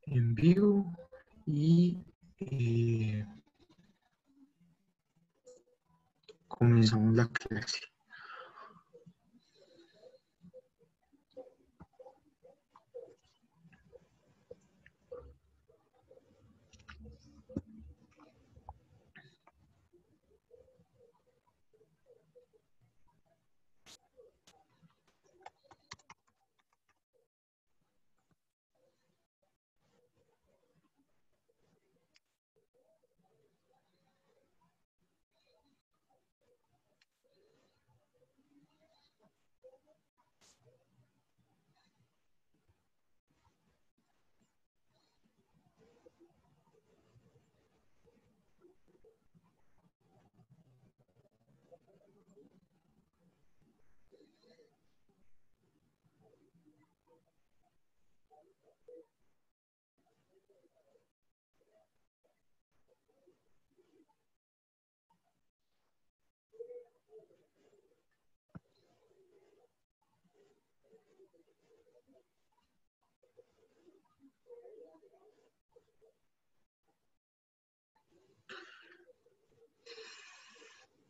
en vivo y comenzamos la clase.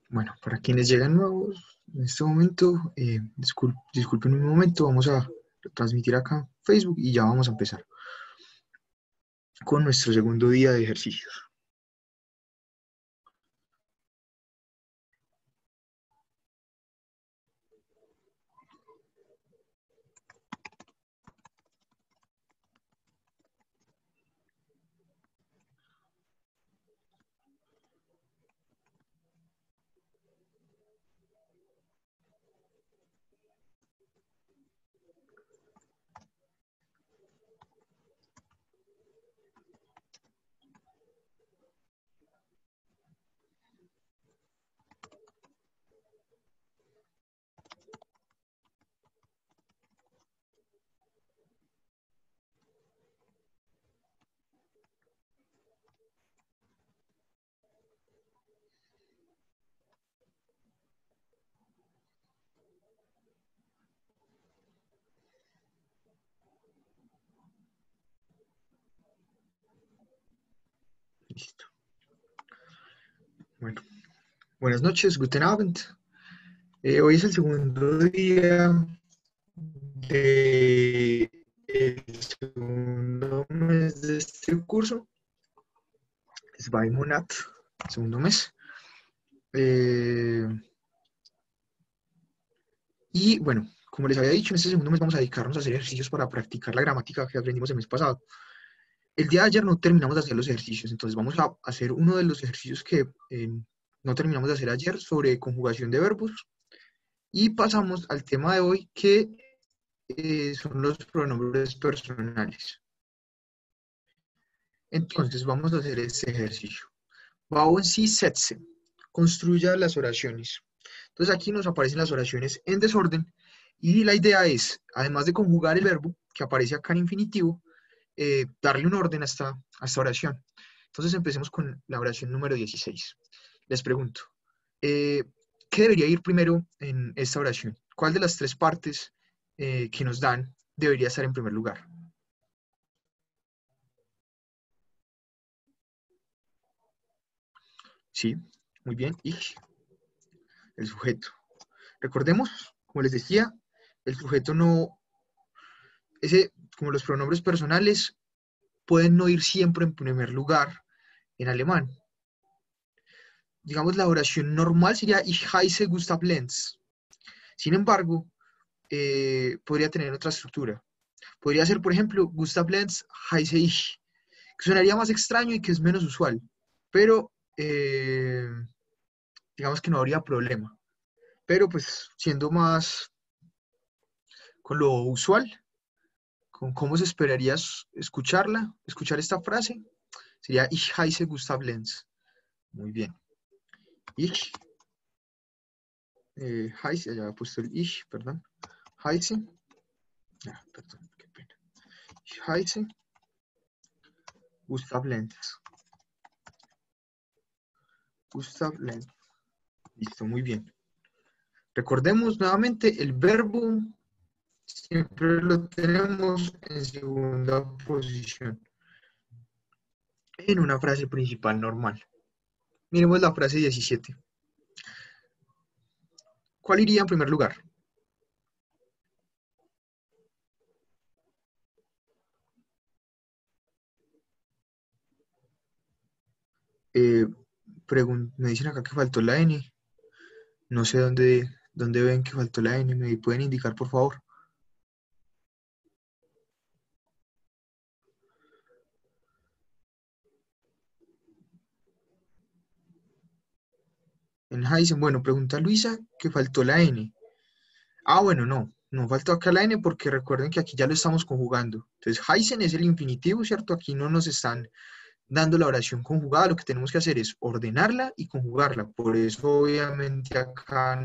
Bueno, para quienes llegan nuevos, en este momento, disculpen un momento, vamos a transmitir acá en Facebook y ya vamos a empezar con nuestro segundo día de ejercicios. Listo. Bueno, buenas noches, guten Abend. Hoy es el segundo día del segundo mes de este curso. Es by Monat, segundo mes. Y bueno, como les había dicho, en este segundo mes vamos a dedicarnos a hacer ejercicios para practicar la gramática que aprendimos el mes pasado. El día de ayer no terminamos de hacer los ejercicios, entonces vamos a hacer uno de los ejercicios que no terminamos de hacer ayer sobre conjugación de verbos. Y pasamos al tema de hoy, que son los pronombres personales. Entonces vamos a hacer este ejercicio. Bauen Sie Sätze. Construya las oraciones. Entonces aquí nos aparecen las oraciones en desorden y la idea es, además de conjugar el verbo que aparece acá en infinitivo, darle un orden a esta oración. Entonces empecemos con la oración número 16. Les pregunto, ¿qué debería ir primero en esta oración? ¿Cuál de las tres partes que nos dan debería estar en primer lugar? Sí, muy bien. Ich, el sujeto. Recordemos, como les decía, el sujeto no, como los pronombres personales, pueden no ir siempre en primer lugar en alemán. Digamos, la oración normal sería Ich heiße Gustav Lenz. Sin embargo, podría tener otra estructura. Podría ser, por ejemplo, Gustav Lenz heiße ich, que sonaría más extraño y que es menos usual, pero digamos que no habría problema. Pero pues siendo más con lo usual, con cómo se esperaría escuchar esta frase, sería Ich heiße Gustav Lenz. Muy bien. Ich heiße, ya he puesto el ich, perdón. Heiße, perdón, qué pena. Ich heiße Gustav Lenz. Gustav Lenz. Listo, muy bien. Recordemos nuevamente, el verbo siempre lo tenemos en segunda posición. en una frase principal normal. Miremos la frase 17. ¿Cuál iría en primer lugar? Eh, me dicen acá que faltó la N. No sé dónde ven que faltó la N. ¿Me pueden indicar, por favor? En Heisen, bueno, pregunta Luisa que faltó la N. Ah, bueno, no faltó acá la N porque recuerden que aquí ya lo estamos conjugando. Entonces, Heisen es el infinitivo, ¿cierto? Aquí no nos están dando la oración conjugada, lo que tenemos que hacer es ordenarla y conjugarla. Por eso, obviamente, acá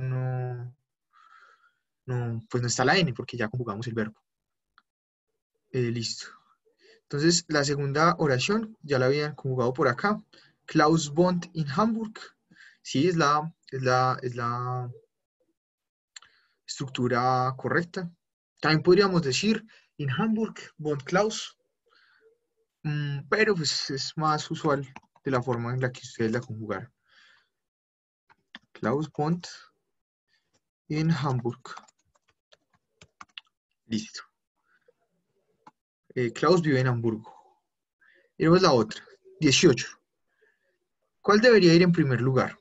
pues no está la N porque ya conjugamos el verbo. Listo. Entonces, la segunda oración ya la habían conjugado por acá. Klaus wohnt in Hamburg. Sí, es la estructura correcta. También podríamos decir in Hamburg wohnt Klaus, pero pues es más usual de la forma en la que ustedes la conjugaron. Klaus wohnt in Hamburg. Listo. Klaus vive en Hamburgo. Y luego la otra. 18. ¿Cuál debería ir en primer lugar?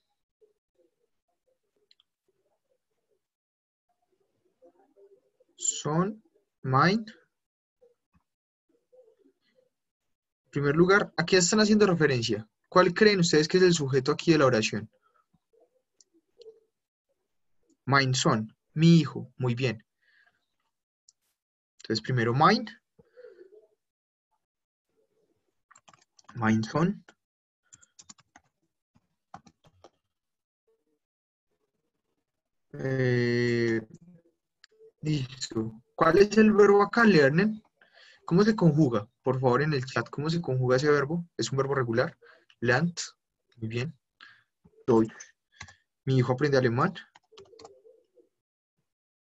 Son, mine. En primer lugar, ¿a qué están haciendo referencia? ¿Cuál creen ustedes que es el sujeto aquí de la oración? Mine son, mi hijo. Muy bien. Entonces, primero mine. Mine son. Listo. ¿Cuál es el verbo acá, lernen? ¿Cómo se conjuga? Por favor, en el chat, ¿cómo se conjuga ese verbo? ¿Es un verbo regular? Lernt. Muy bien. Deutsch. Mi hijo aprende alemán.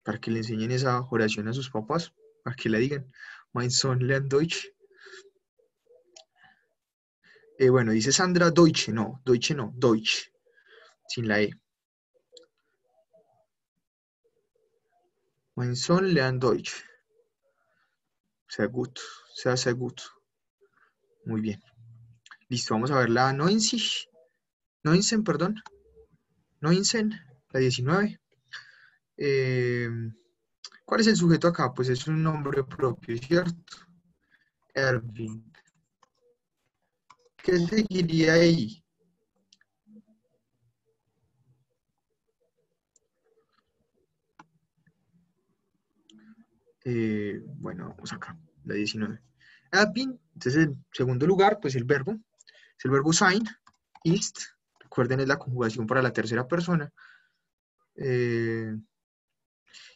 Para que le enseñen esa oración a sus papás. Para que la digan. Mein Sohn lernt Deutsch. Bueno, dice Sandra Deutsche. No, Deutsche no. Deutsch. Sin la E. Mein Sohn lernt Deutsch. Sehr gut. Sehr gut. Muy bien. Listo, vamos a ver la 90. 90, perdón. 90, la 19. Eh, ¿Cuál es el sujeto acá? Pues es un nombre propio, ¿cierto? Erwin. ¿Qué seguiría ahí? Bueno, vamos acá, la 19. Erwin, entonces en segundo lugar, pues el verbo. Es el verbo sein, ist. Recuerden, es la conjugación para la tercera persona.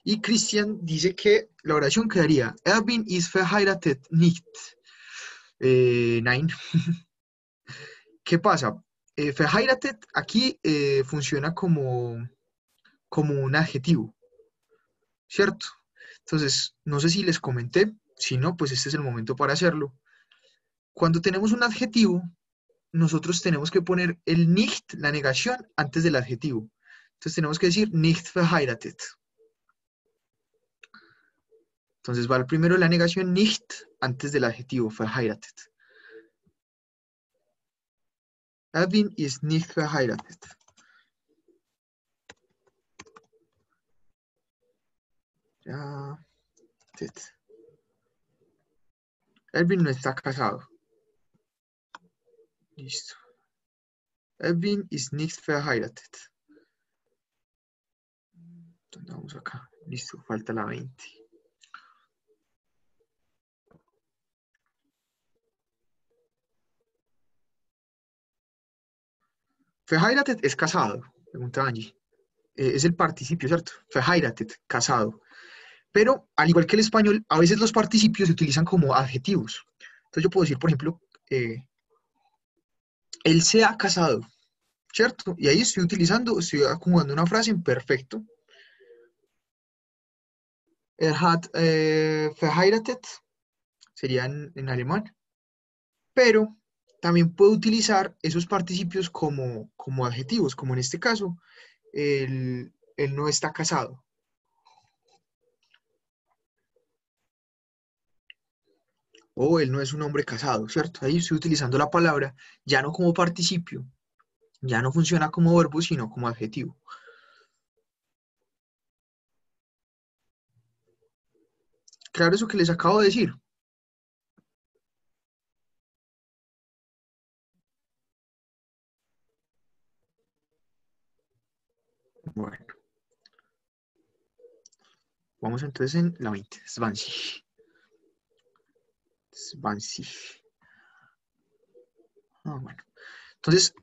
Y Christian dice que la oración quedaría: Erwin ist verheiratet nicht. Nein. ¿Qué pasa? Verheiratet aquí funciona como un adjetivo, ¿cierto? Entonces, no sé si les comenté, si no, pues este es el momento para hacerlo. Cuando tenemos un adjetivo, nosotros tenemos que poner el nicht, la negación, antes del adjetivo. Entonces tenemos que decir nicht verheiratet. Entonces va primero la negación nicht antes del adjetivo verheiratet. Erwin ist nicht verheiratet. Ja, Erwin no está casado. Listo. Erwin ist nicht verheiratet. Entonces vamos acá. Listo, falta la 20. Verheiratet es casado, pregunta Angie. Es el participio, ¿cierto? Verheiratet, casado. Pero, al igual que el español, a veces los participios se utilizan como adjetivos. Entonces yo puedo decir, por ejemplo, él se ha casado, ¿cierto? Y ahí estoy acomodando una frase en perfecto. Er hat verheiratet, sería en alemán. Pero también puede utilizar esos participios como adjetivos, como en este caso, él no está casado. O él no es un hombre casado, ¿cierto? Ahí estoy utilizando la palabra ya no como participio, ya no funciona como verbo, sino como adjetivo. Claro, eso que les acabo de decir. Bueno, vamos entonces en la 20. Zwanzig. Zwanzig. Ah, bueno. Entonces,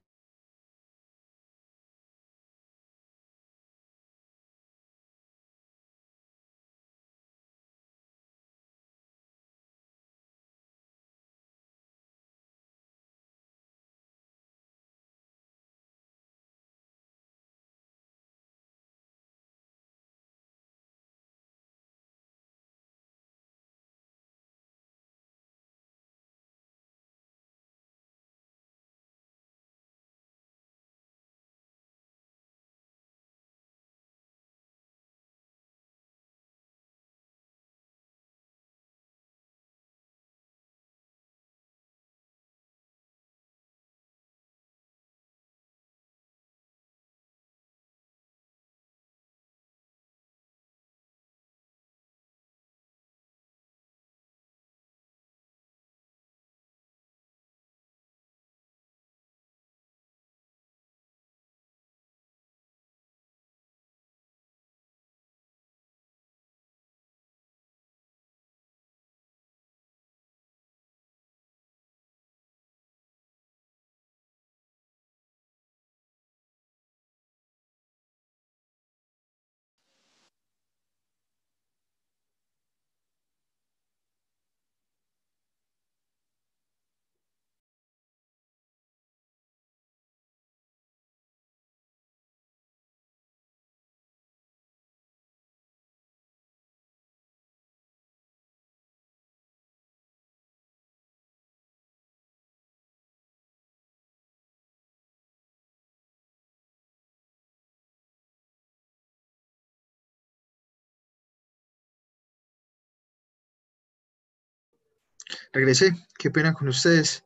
regresé. Qué pena con ustedes.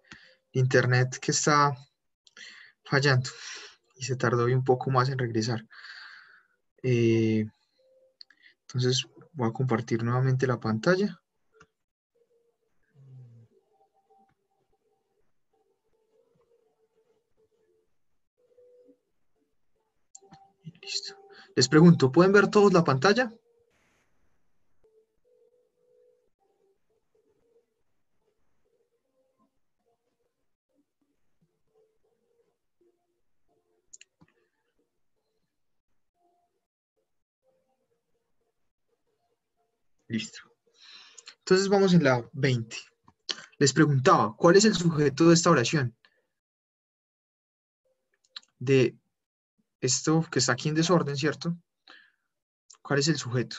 Internet que está fallando y se tardó hoy un poco más en regresar. Eh, entonces voy a compartir nuevamente la pantalla. Y listo. Les pregunto, ¿pueden ver todos la pantalla? Listo. Entonces vamos en la 20. Les preguntaba, ¿cuál es el sujeto de esta oración? De esto que está aquí en desorden, ¿cierto? ¿Cuál es el sujeto?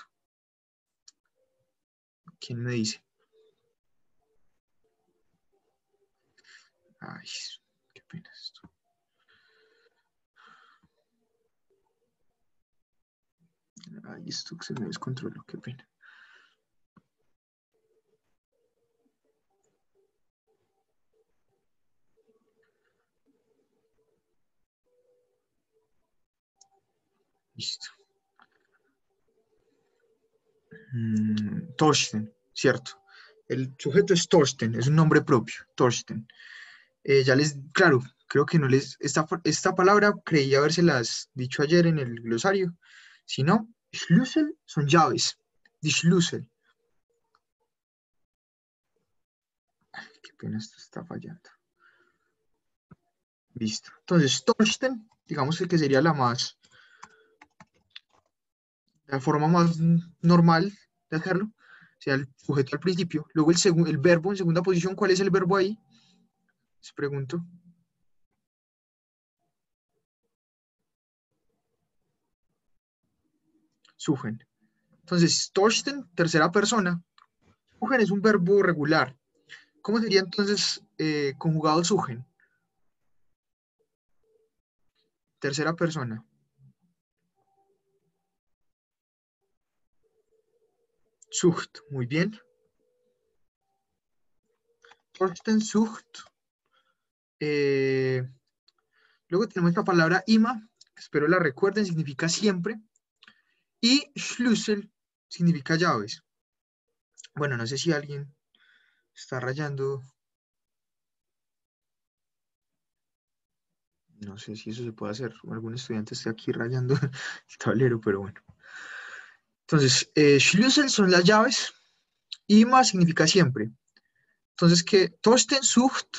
¿Quién me dice? Ay, qué pena esto. Ay, esto que se me descontroló, qué pena. Listo. Torsten, ¿cierto? El sujeto es Torsten, es un nombre propio, Torsten. Ya claro, creo que no esta palabra creí habérselas dicho ayer en el glosario. Si no, Schlüssel son llaves. Die Schlüssel. Qué pena, esto está fallando. Listo. Entonces, Torsten, digamos que sería la forma más normal de hacerlo. O sea, el sujeto al principio. Luego el verbo en segunda posición. ¿Cuál es el verbo ahí? Les pregunto. Suchen. Entonces, Torsten, tercera persona. Suchen es un verbo regular. ¿Cómo sería entonces conjugado sugen. Tercera persona. Sucht, muy bien. Torsten sucht. Luego tenemos la palabra ima, espero la recuerden, significa siempre. Y Schlüssel significa llaves. Bueno, no sé si alguien está rayando. No sé si eso se puede hacer. Algún estudiante está aquí rayando el tablero, pero bueno. Entonces, Schlüssel son las llaves. Ima significa siempre. Entonces, ¿qué? Torsten sucht.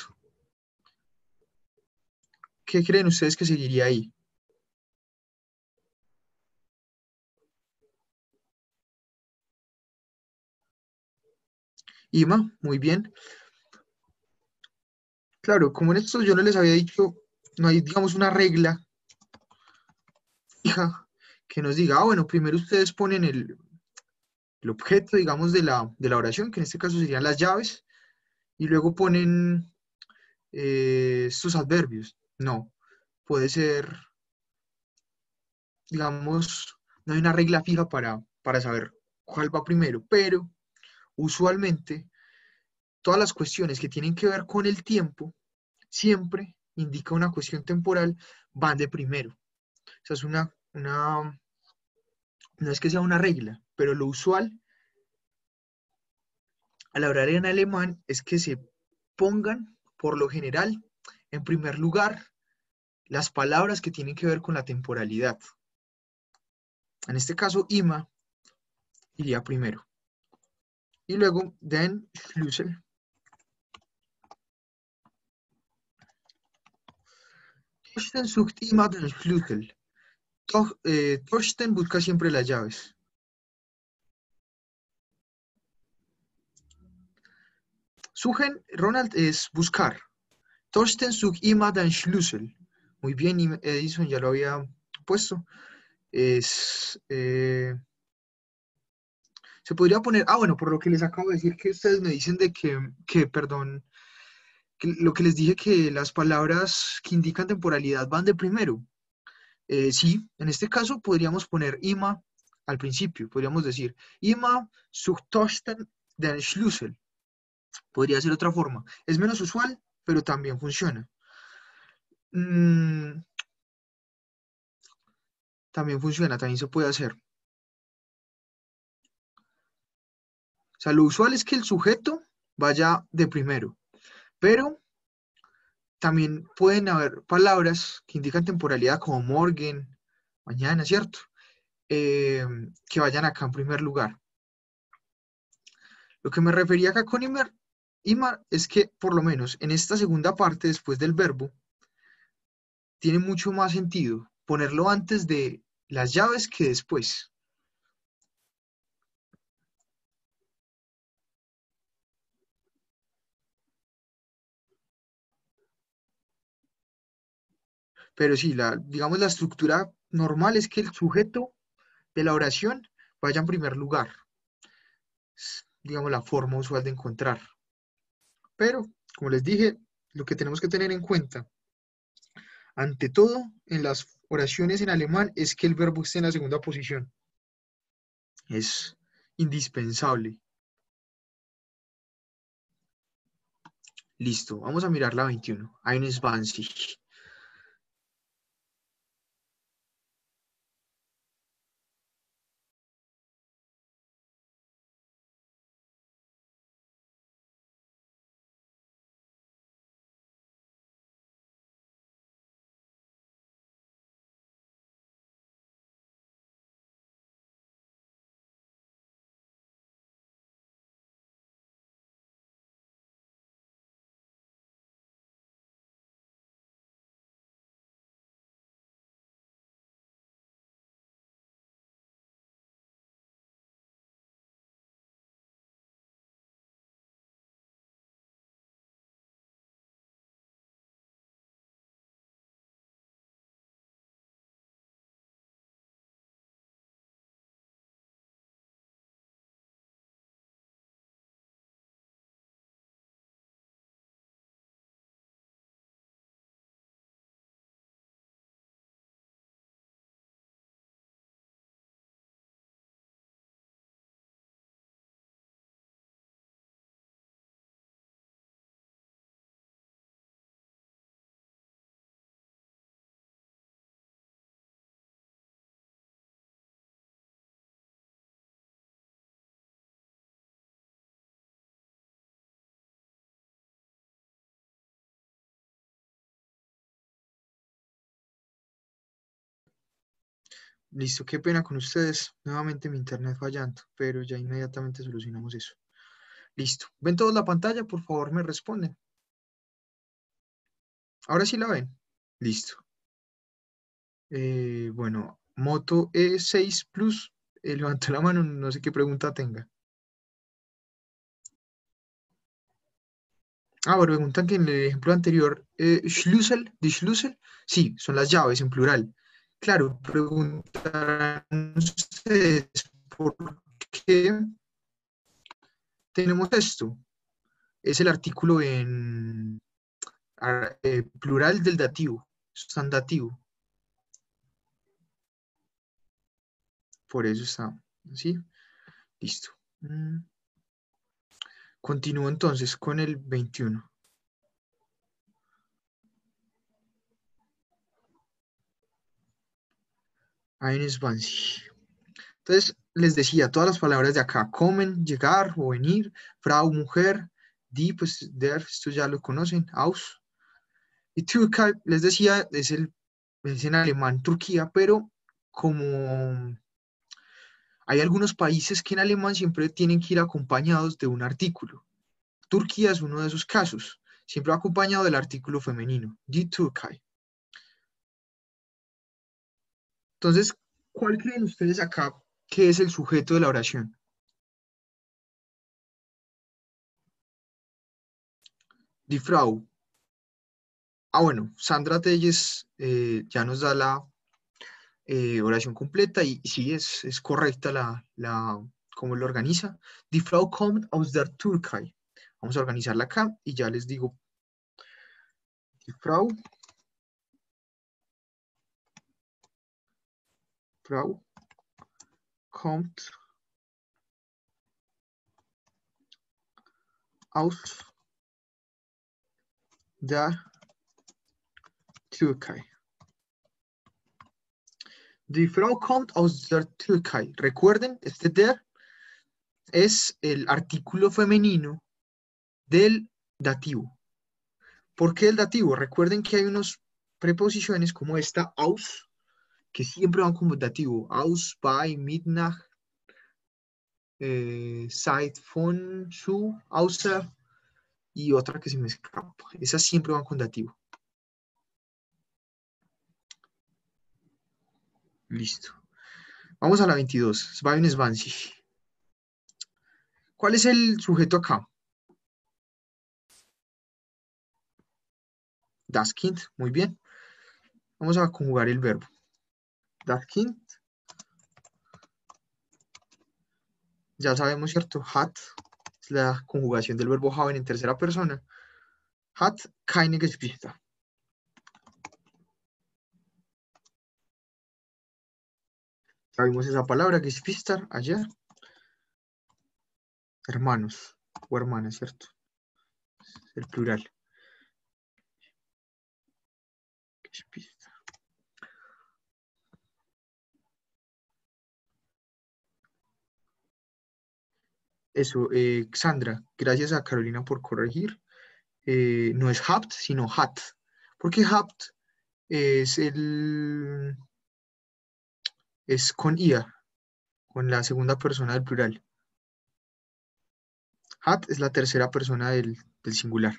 ¿Qué creen ustedes que seguiría ahí? Ima, muy bien. Claro, como en esto yo no les había dicho, no hay, digamos, una regla fija que nos diga, bueno, primero ustedes ponen el objeto, digamos, de la oración, que en este caso serían las llaves, y luego ponen estos adverbios. No, puede ser, digamos, no hay una regla fija para saber cuál va primero, pero usualmente todas las cuestiones que tienen que ver con el tiempo siempre indica una cuestión temporal, van de primero. O sea, es no es que sea una regla, pero lo usual al hablar en alemán es que se pongan, por lo general, en primer lugar, las palabras que tienen que ver con la temporalidad. En este caso, ima iría primero. Y luego, den Schlüssel. Torsten sucht immer den Schlüssel. Torsten busca siempre las llaves. Suchen, Ronald, es buscar. Torsten sucht immer den Schlüssel. Muy bien, Edison ya lo había puesto. Se podría poner, bueno, por lo que les acabo de decir, que ustedes me dicen de perdón, que lo que les dije que las palabras que indican temporalidad van de primero. Sí, en este caso podríamos poner ima al principio, podríamos decir ima sucht Torsten den Schlüssel. Podría ser otra forma. Es menos usual, pero también funciona. Mm, también funciona, también se puede hacer. O sea, lo usual es que el sujeto vaya de primero, pero también pueden haber palabras que indican temporalidad como morgen, mañana, ¿cierto? Que vayan acá en primer lugar. Lo que me refería acá con Imar es que por lo menos en esta segunda parte, después del verbo, tiene mucho más sentido ponerlo antes de las llaves que después. Pero sí, digamos la estructura normal es que el sujeto de la oración vaya en primer lugar. Es, digamos, la forma usual de encontrar. Pero, como les dije, lo que tenemos que tener en cuenta, ante todo, en las oraciones en alemán, es que el verbo esté en la segunda posición. Es indispensable. Listo, vamos a mirar la 21. 21. Listo, qué pena con ustedes. Nuevamente mi internet fallando, pero ya inmediatamente solucionamos eso. Listo. ¿Ven todos la pantalla? Por favor, me responden. Ahora sí la ven. Listo. Bueno, Moto E6 Plus. Levantó la mano, no sé qué pregunta tenga. Preguntan que en el ejemplo anterior, Schlüssel, die Schlüssel, sí, son las llaves en plural. Claro, preguntarán ustedes por qué tenemos esto. Es el artículo en plural del dativo, está en dativo, por eso está así. Listo. Continúo entonces con el 21. Eines Entonces, les decía, todas las palabras de acá, comen, llegar o venir, Frau, mujer, die, pues, der, esto ya lo conocen, aus. Y Türkei, les decía, es en alemán Turquía, pero como hay algunos países que en alemán siempre tienen que ir acompañados de un artículo. Turquía es uno de esos casos, siempre acompañado del artículo femenino, die Türkei. Entonces, ¿cuál creen ustedes acá que es el sujeto de la oración? Die Frau. Bueno, Sandra Telles ya nos da la oración completa y sí, es correcta cómo lo organiza. Die Frau kommt aus der Türkei. Vamos a organizarla acá y ya les digo, die Frau kommt aus der Türkei. Die Frau kommt aus der Türkei. Recuerden, este der es el artículo femenino del dativo. ¿Por qué el dativo? Recuerden que hay unas preposiciones como esta, aus, que siempre van como dativo. Aus, bei, mit, nach, seit, von, zu, außer, y otra que se me escapa. Esas siempre van con dativo. Listo. Vamos a la 22. 22. ¿Cuál es el sujeto acá? Das Kind. Muy bien. Vamos a conjugar el verbo. Das Kind. Ya sabemos, ¿cierto? Hat es la conjugación del verbo haben en tercera persona. Hat keine Geschwister. Ya vimos esa palabra, Geschwister, ayer. Hermanos o hermanas, ¿cierto? El plural. Geschwister. Eso, Sandra, gracias a Carolina por corregir. No es habt, sino hat. Porque habt es es con ia, con la segunda persona del plural. Hat es la tercera persona del singular.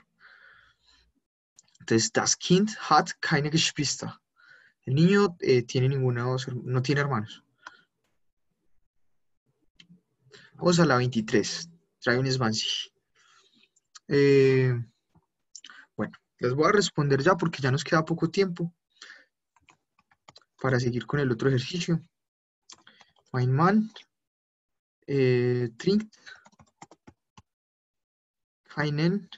Entonces, das Kind hat keine Geschwister. El niño no tiene hermanos. Vamos a la 23. Trae un Swansea. Bueno, les voy a responder ya porque ya nos queda poco tiempo para seguir con el otro ejercicio. Mein Mann trinkt keinen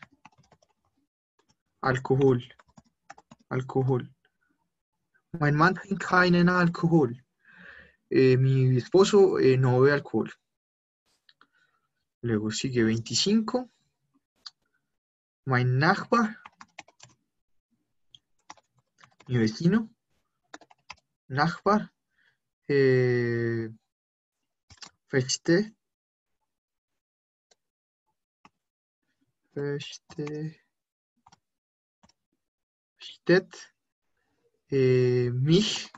Alkohol. Alkohol. Mein Mann trinkt keinen Alkohol. Mi esposo no bebe alcohol. Luego sigue 25. Mein Nachbar. Mi vecino. Nachbar. Versteht mich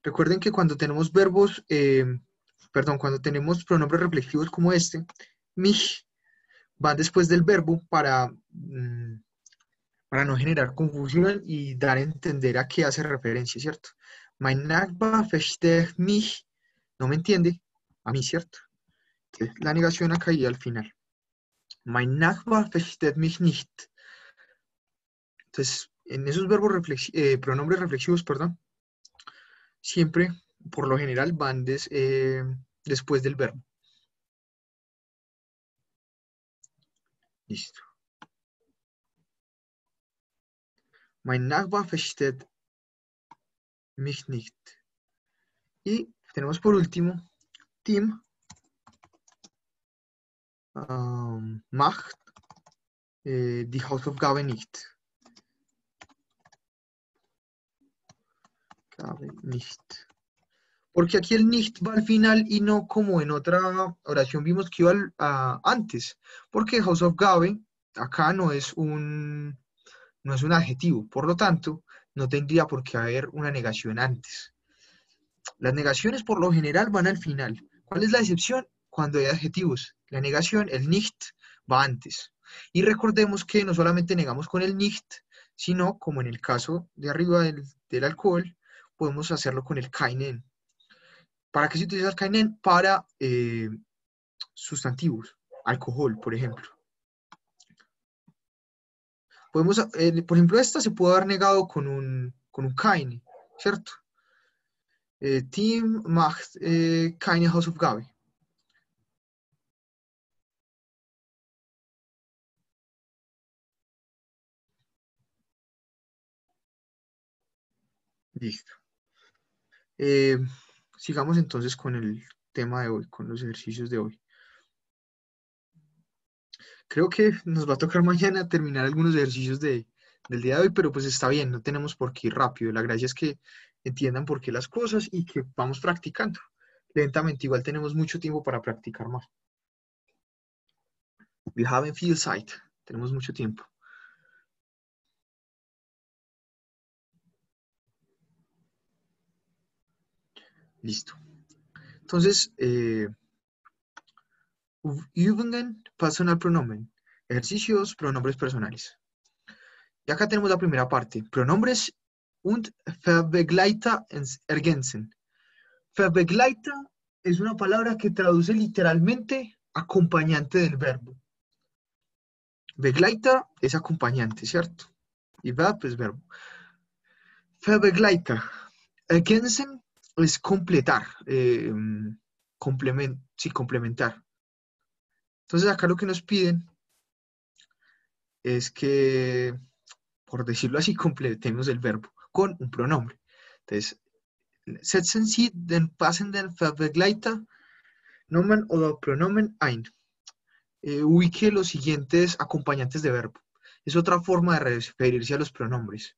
Recuerden que cuando tenemos cuando tenemos pronombres reflexivos como este, mich van después del verbo para no generar confusión y dar a entender a qué hace referencia, ¿cierto? Mein Nachbar versteht mich, no me entiende, a mí, ¿cierto? Entonces, la negación acá y al final. Mein Nachbar versteht mich nicht. Entonces, en esos pronombres reflexivos, perdón, siempre, por lo general, van después del verbo. Listo. Mein Nachbar versteht mich nicht. Y tenemos por último, Tim macht die Hausaufgabe nicht. Nicht. Porque aquí el nicht va al final y no como en otra oración vimos que iba antes. Porque Hausaufgabe acá no es un adjetivo. Por lo tanto, no tendría por qué haber una negación antes. Las negaciones por lo general van al final. ¿Cuál es la excepción? Cuando hay adjetivos. La negación, el nicht, va antes. Y recordemos que no solamente negamos con el nicht, sino, como en el caso de arriba del alcohol, podemos hacerlo con el keinen. ¿Para qué se utiliza el keinen? Para sustantivos. Alcohol, por ejemplo. Podemos, por ejemplo, esta se puede haber negado con un keine, ¿cierto? Tim macht keine Hausaufgabe. Listo. Sigamos entonces con el tema de hoy, con los ejercicios de hoy. Creo que nos va a tocar mañana terminar algunos ejercicios del día de hoy, pero pues está bien, no tenemos por qué ir rápido. La gracia es que entiendan por qué las cosas y que vamos practicando. Lentamente, igual tenemos mucho tiempo para practicar más. Wir haben viel Zeit. Tenemos mucho tiempo. Listo. Entonces, Übungen, personal pronomen. Ejercicios, pronombres personales. Y acá tenemos la primera parte. Pronombres und Verbegleiter ergänzen. Verbegleiter es una palabra que traduce literalmente acompañante del verbo. Begleiter es acompañante, ¿cierto? Y Verb es verbo. Verbegleiter. Ergänzen es completar, complementar. Entonces acá lo que nos piden es que, por decirlo así, completemos el verbo con un pronombre. Entonces, setzen Sie den passenden Verbegleiter, Nomen oder Pronomen ein. Ubique los siguientes acompañantes de verbo. Es otra forma de referirse a los pronombres.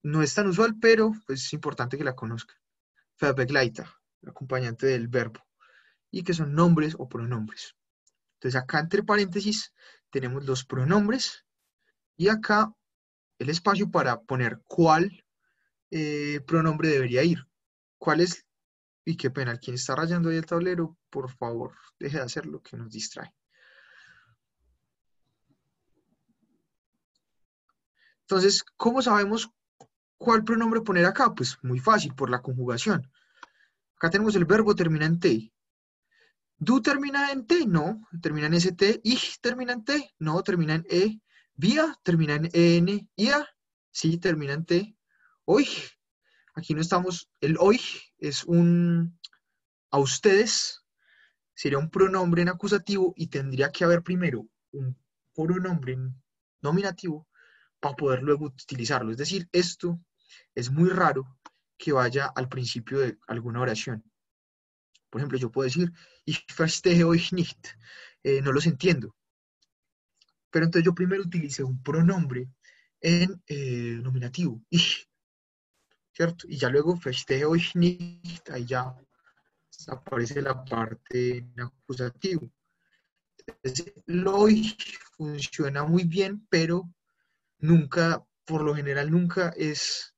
No es tan usual, pero pues, es importante que la conozcan. Verbegleiter, acompañante del verbo. Y que son nombres o pronombres. Entonces acá entre paréntesis tenemos los pronombres y acá el espacio para poner cuál pronombre debería ir. ¿Cuál es? Y qué pena, quien está rayando ahí el tablero, por favor, deje de hacerlo, que nos distrae. Entonces, ¿cómo sabemos cuál pronombre poner acá? Pues muy fácil, por la conjugación. Acá tenemos el verbo termina en T. Du termina en T, no, termina en ST. Ich termina en T, no, termina en E. Wir termina en EN. Ihr, sí, termina en T. Euch, aquí no estamos, el euch es a ustedes, sería un pronombre en acusativo y tendría que haber primero un pronombre en nominativo para poder luego utilizarlo. Es decir, esto es muy raro que vaya al principio de alguna oración. Por ejemplo, yo puedo decir, ich verstehe euch nicht, no los entiendo. Pero entonces yo primero utilicé un pronombre en nominativo, ich, ¿cierto? Y ya luego verstehe euch nicht, ahí ya aparece la parte en acusativo. Entonces, el euch funciona muy bien, pero nunca, por lo general, nunca es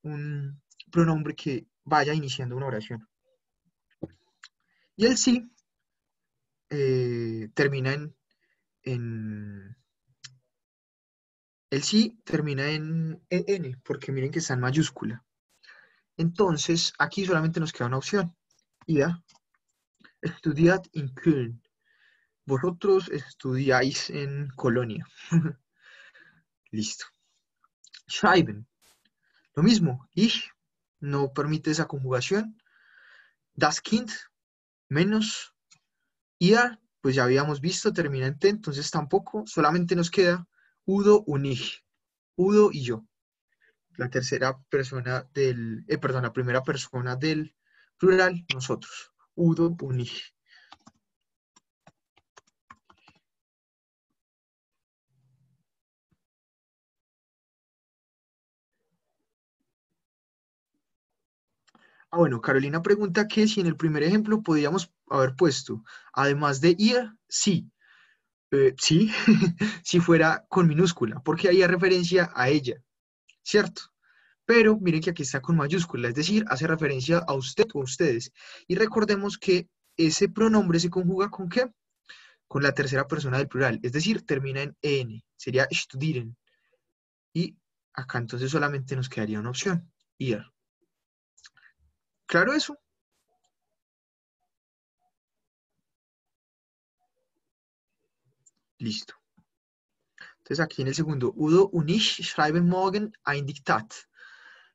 un pronombre que vaya iniciando una oración. Y el sí termina el sí termina en N, porque miren que está en mayúscula. Entonces, aquí solamente nos queda una opción. Ihr estudiat in Köln. Vosotros estudiáis en Colonia. Listo. Schreiben. Lo mismo. Ich no permite esa conjugación. Das Kind menos. Ihr, pues ya habíamos visto, termina en T, entonces tampoco. Solamente nos queda Udo und ich. Udo y yo. La tercera persona perdón, la primera persona del plural, nosotros. Udo und ich. Ah, bueno, Carolina pregunta que si en el primer ejemplo podíamos haber puesto, además de ir, sí. Sí, si fuera con minúscula, porque haría referencia a ella, ¿cierto? Pero miren que aquí está con mayúscula, es decir, hace referencia a usted o a ustedes. Y recordemos que ese pronombre se conjuga ¿con qué? Con la tercera persona del plural, es decir, termina en en, sería studieren. Y acá entonces solamente nos quedaría una opción, ir. ¿Claro eso? Listo. Entonces aquí en el segundo, Udo und ich schreiben morgen ein Diktat.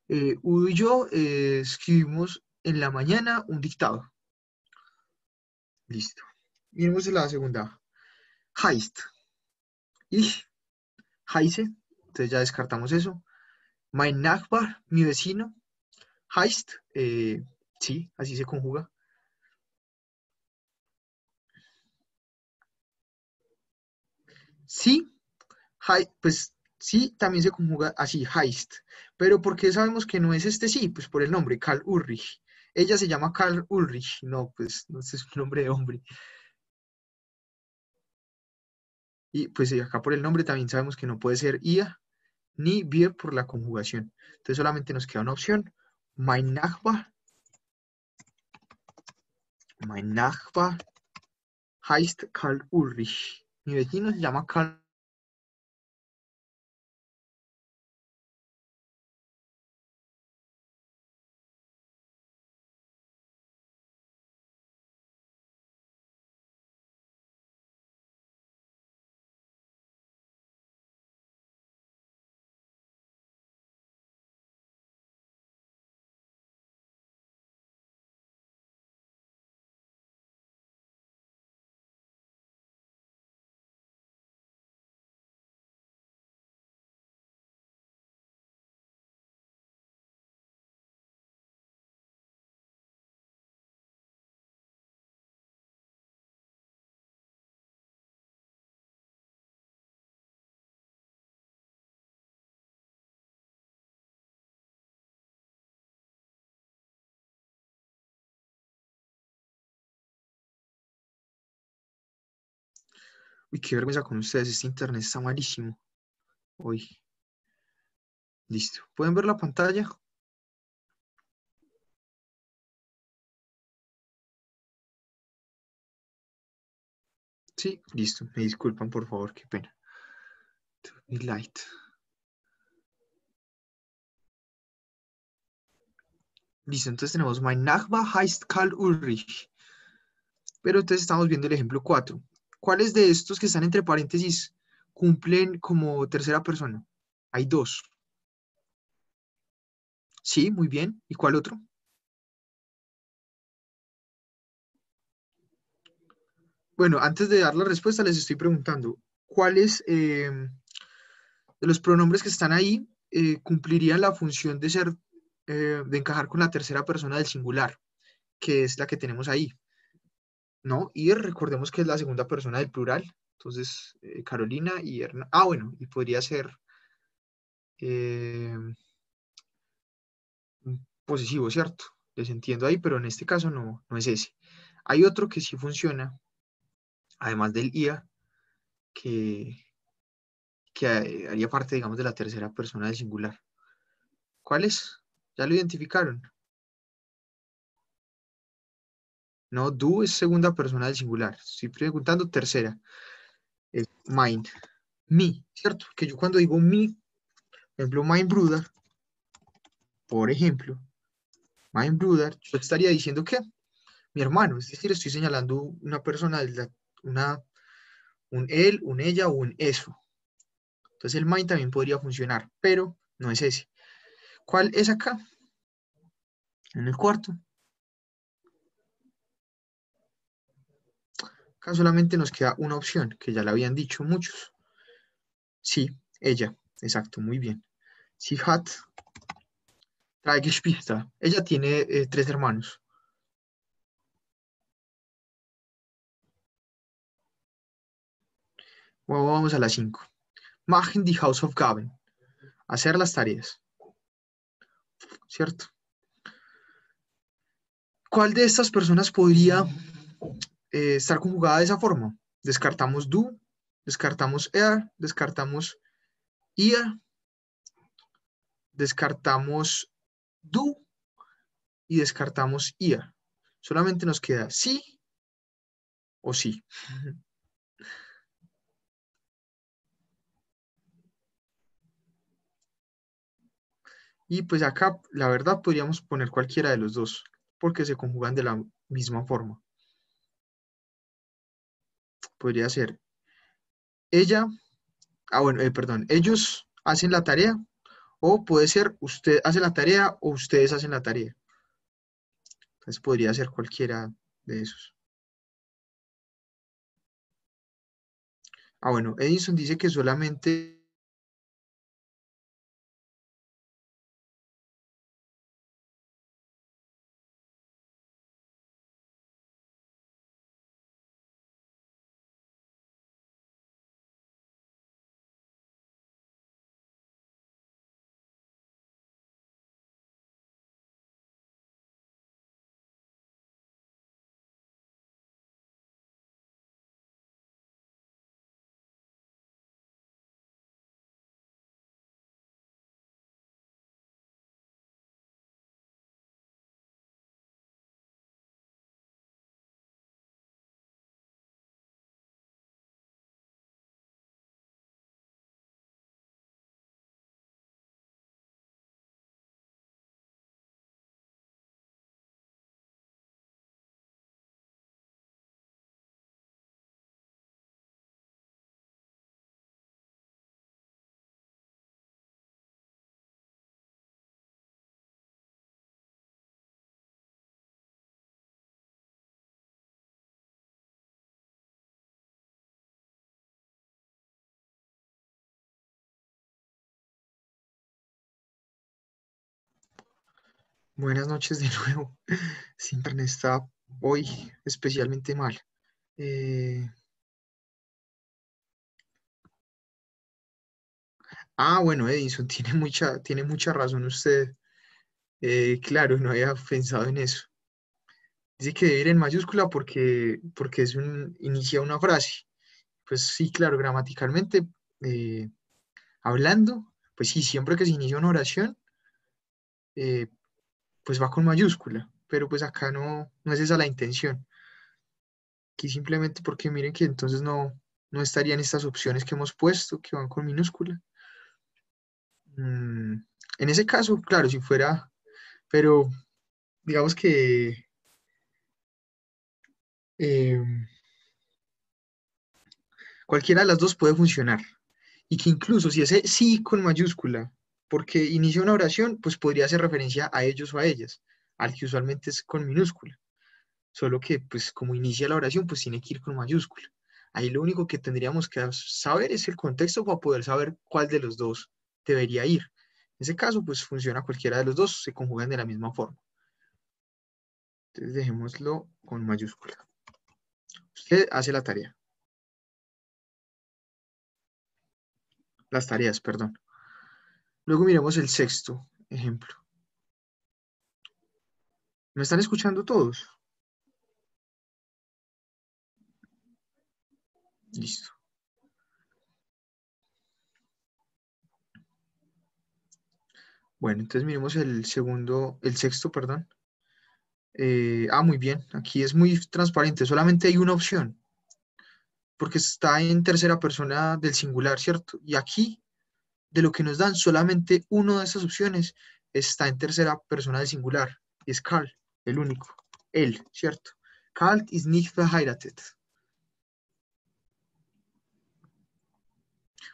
Udo y yo escribimos en la mañana un dictado. Listo. Miremos la segunda. Heißt. Ich heiße. Entonces ya descartamos eso. Mein Nachbar, mi vecino. Heißt. Sí, así se conjuga. Sí, pues sí, también se conjuga así, heißt. Pero ¿por qué sabemos que no es este sí? Pues por el nombre, Karl Ulrich. Ella se llama Karl Ulrich. No, pues no es un nombre de hombre. Y pues acá por el nombre también sabemos que no puede ser IA ni wir por la conjugación. Entonces solamente nos queda una opción. Mein Nachbar heißt Karl Ulrich. Mi vecino se llama Karl. Uy, qué vergüenza con ustedes. Este internet está malísimo. Uy, listo. ¿Pueden ver la pantalla? Sí, listo. Me disculpan, por favor, qué pena. Mi light. Listo, entonces tenemos Mein Nachbar heißt Karl Ulrich. Pero entonces estamos viendo el ejemplo 4. ¿Cuáles de estos que están entre paréntesis cumplen como tercera persona? Hay dos. Sí, muy bien. ¿Y cuál otro? Bueno, antes de dar la respuesta, les estoy preguntando, ¿cuáles de los pronombres que están ahí cumplirían la función de ser, de encajar con la tercera persona del singular, que es la que tenemos ahí? ¿No? Y recordemos que es la segunda persona del plural. Entonces, Carolina y Hernán. Ah, bueno, y podría ser eh, un posesivo, ¿cierto? Les entiendo ahí, pero en este caso no es ese. Hay otro que sí funciona, además del IA, que, que haría parte, digamos, de la tercera persona del singular. ¿Cuál es? ¿Ya lo identificaron? No, do es segunda persona del singular. Estoy preguntando tercera. Es mine. Mi, ¿cierto? Que yo cuando digo mi, por ejemplo, my brother, por ejemplo, my brother, yo estaría diciendo que mi hermano, es decir, estoy señalando una persona, un él, un ella o un eso. Entonces el mine también podría funcionar, pero no es ese. ¿Cuál es acá? En el cuarto. Acá solamente nos queda una opción, que ya la habían dicho muchos. Sí, ella. Exacto, muy bien. Sie hat drei Geschwister. Ella tiene tres hermanos. Bueno, vamos a las 5. Machen die Hausaufgaben. Hacer las tareas, ¿cierto? ¿Cuál de estas personas podría estar conjugada de esa forma? Descartamos do, descartamos er, descartamos ihr, descartamos do y descartamos ia. Solamente nos queda sí o sí. Y pues acá, la verdad, podríamos poner cualquiera de los dos, porque se conjugan de la misma forma. Podría ser ella, bueno, perdón, ellos hacen la tarea, o puede ser usted hace la tarea o ustedes hacen la tarea. Entonces podría ser cualquiera de esos. Bueno, Edison dice que solamente... Buenas noches de nuevo. Este internet está hoy especialmente mal. Eh, bueno, Edison, tiene mucha razón usted. Claro, no había pensado en eso. Dice que debe ir en mayúscula porque inicia una frase. Pues sí, claro, gramaticalmente, eh, hablando, pues sí, siempre que se inicia una oración, eh, pues va con mayúscula, pero pues acá no es esa la intención. Aquí simplemente porque miren que entonces no estarían estas opciones que hemos puesto, que van con minúscula. Mm, en ese caso, claro, si fuera, pero digamos que eh, cualquiera de las dos puede funcionar. Y que incluso si ese sí con mayúscula, porque inicia una oración, pues podría hacer referencia a ellos o a ellas, al que usualmente es con minúscula. Solo que, pues, como inicia la oración, pues tiene que ir con mayúscula. Ahí lo único que tendríamos que saber es el contexto para poder saber cuál de los dos debería ir. En ese caso, pues funciona cualquiera de los dos, se conjugan de la misma forma. Entonces dejémoslo con mayúscula. Usted hace la tarea. Las tareas, perdón. Luego miremos el sexto ejemplo. ¿Me están escuchando todos? Listo. Bueno, entonces miremos el sexto, perdón. Muy bien. Aquí es muy transparente. Solamente hay una opción, porque está en tercera persona del singular, ¿cierto? Y aquí, de lo que nos dan, solamente una de esas opciones está en tercera persona del singular. Y es Karl, el único. Él, ¿cierto? Karl ist nicht verheiratet.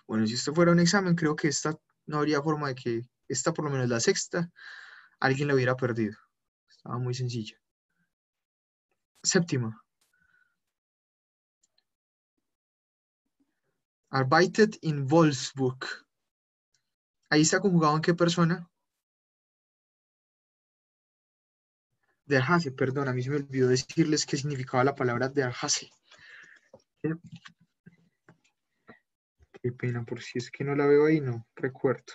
Bueno, si esto fuera un examen, creo que esta no habría forma de que esta, por lo menos la sexta, alguien la hubiera perdido. Estaba muy sencilla. Séptima. Arbeitet in Wolfsburg. Ahí está conjugado en qué persona. Der Hase, perdón, a mí se me olvidó decirles qué significaba la palabra der Hase. Qué pena, por si es que no la veo ahí, no recuerdo.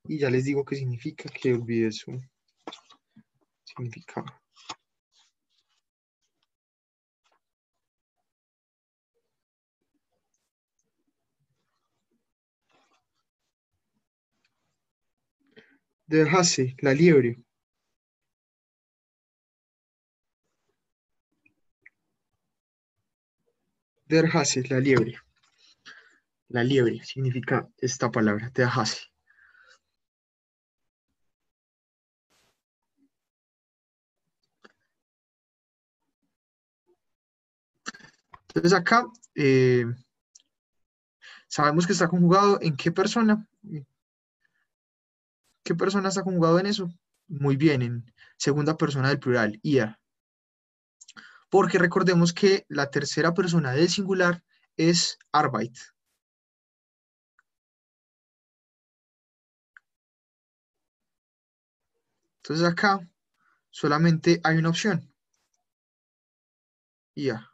Y ya les digo qué significa, que olvidé su significado. Der Hase, la liebre. Der Hase, la liebre. La liebre significa esta palabra, der Hase. Entonces acá sabemos que está conjugado en qué persona. ¿Qué persona está conjugado en eso? Muy bien, en segunda persona del plural, ia. Porque recordemos que la tercera persona del singular es Arbeit. Entonces acá solamente hay una opción, ia.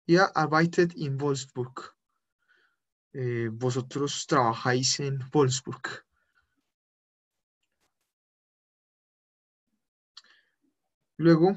Ia arbeitet in Wolfsburg. Vosotros trabajáis en Wolfsburg. Luego,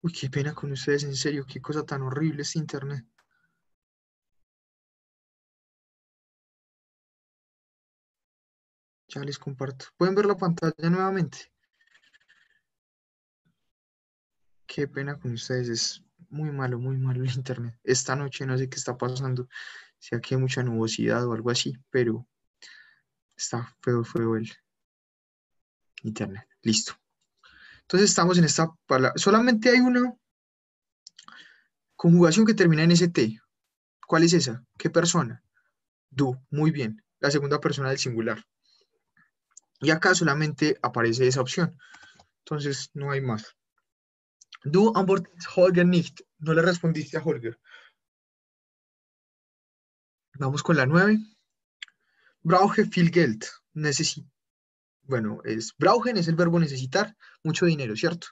uy, qué pena con ustedes, en serio, qué cosa tan horrible este internet. Ya les comparto. ¿Pueden ver la pantalla nuevamente? Qué pena con ustedes, es muy malo el internet. Esta noche no sé qué está pasando, si aquí hay mucha nubosidad o algo así, pero está feo el internet. Listo. Entonces estamos en esta palabra. Solamente hay una conjugación que termina en ST. ¿Cuál es esa? ¿Qué persona? Du. Muy bien. La segunda persona del singular. Y acá solamente aparece esa opción. Entonces no hay más. Du antwortest Holger nicht. No le respondiste a Holger. Vamos con la 9. Brauche viel Geld. Necesito. Bueno, brauchen es el verbo necesitar, mucho dinero, ¿cierto?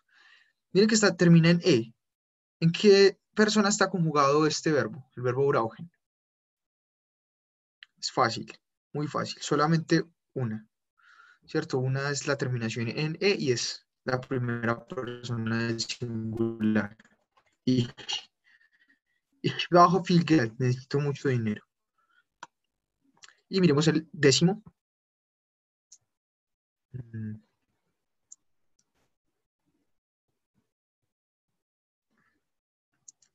Miren que termina en E. ¿En qué persona está conjugado este verbo? El verbo brauchen. Es fácil, muy fácil. Solamente una, ¿cierto? Una es la terminación en E y es la primera persona del singular. Y brauche viel Geld. Necesito mucho dinero. Y miremos el décimo. Mm,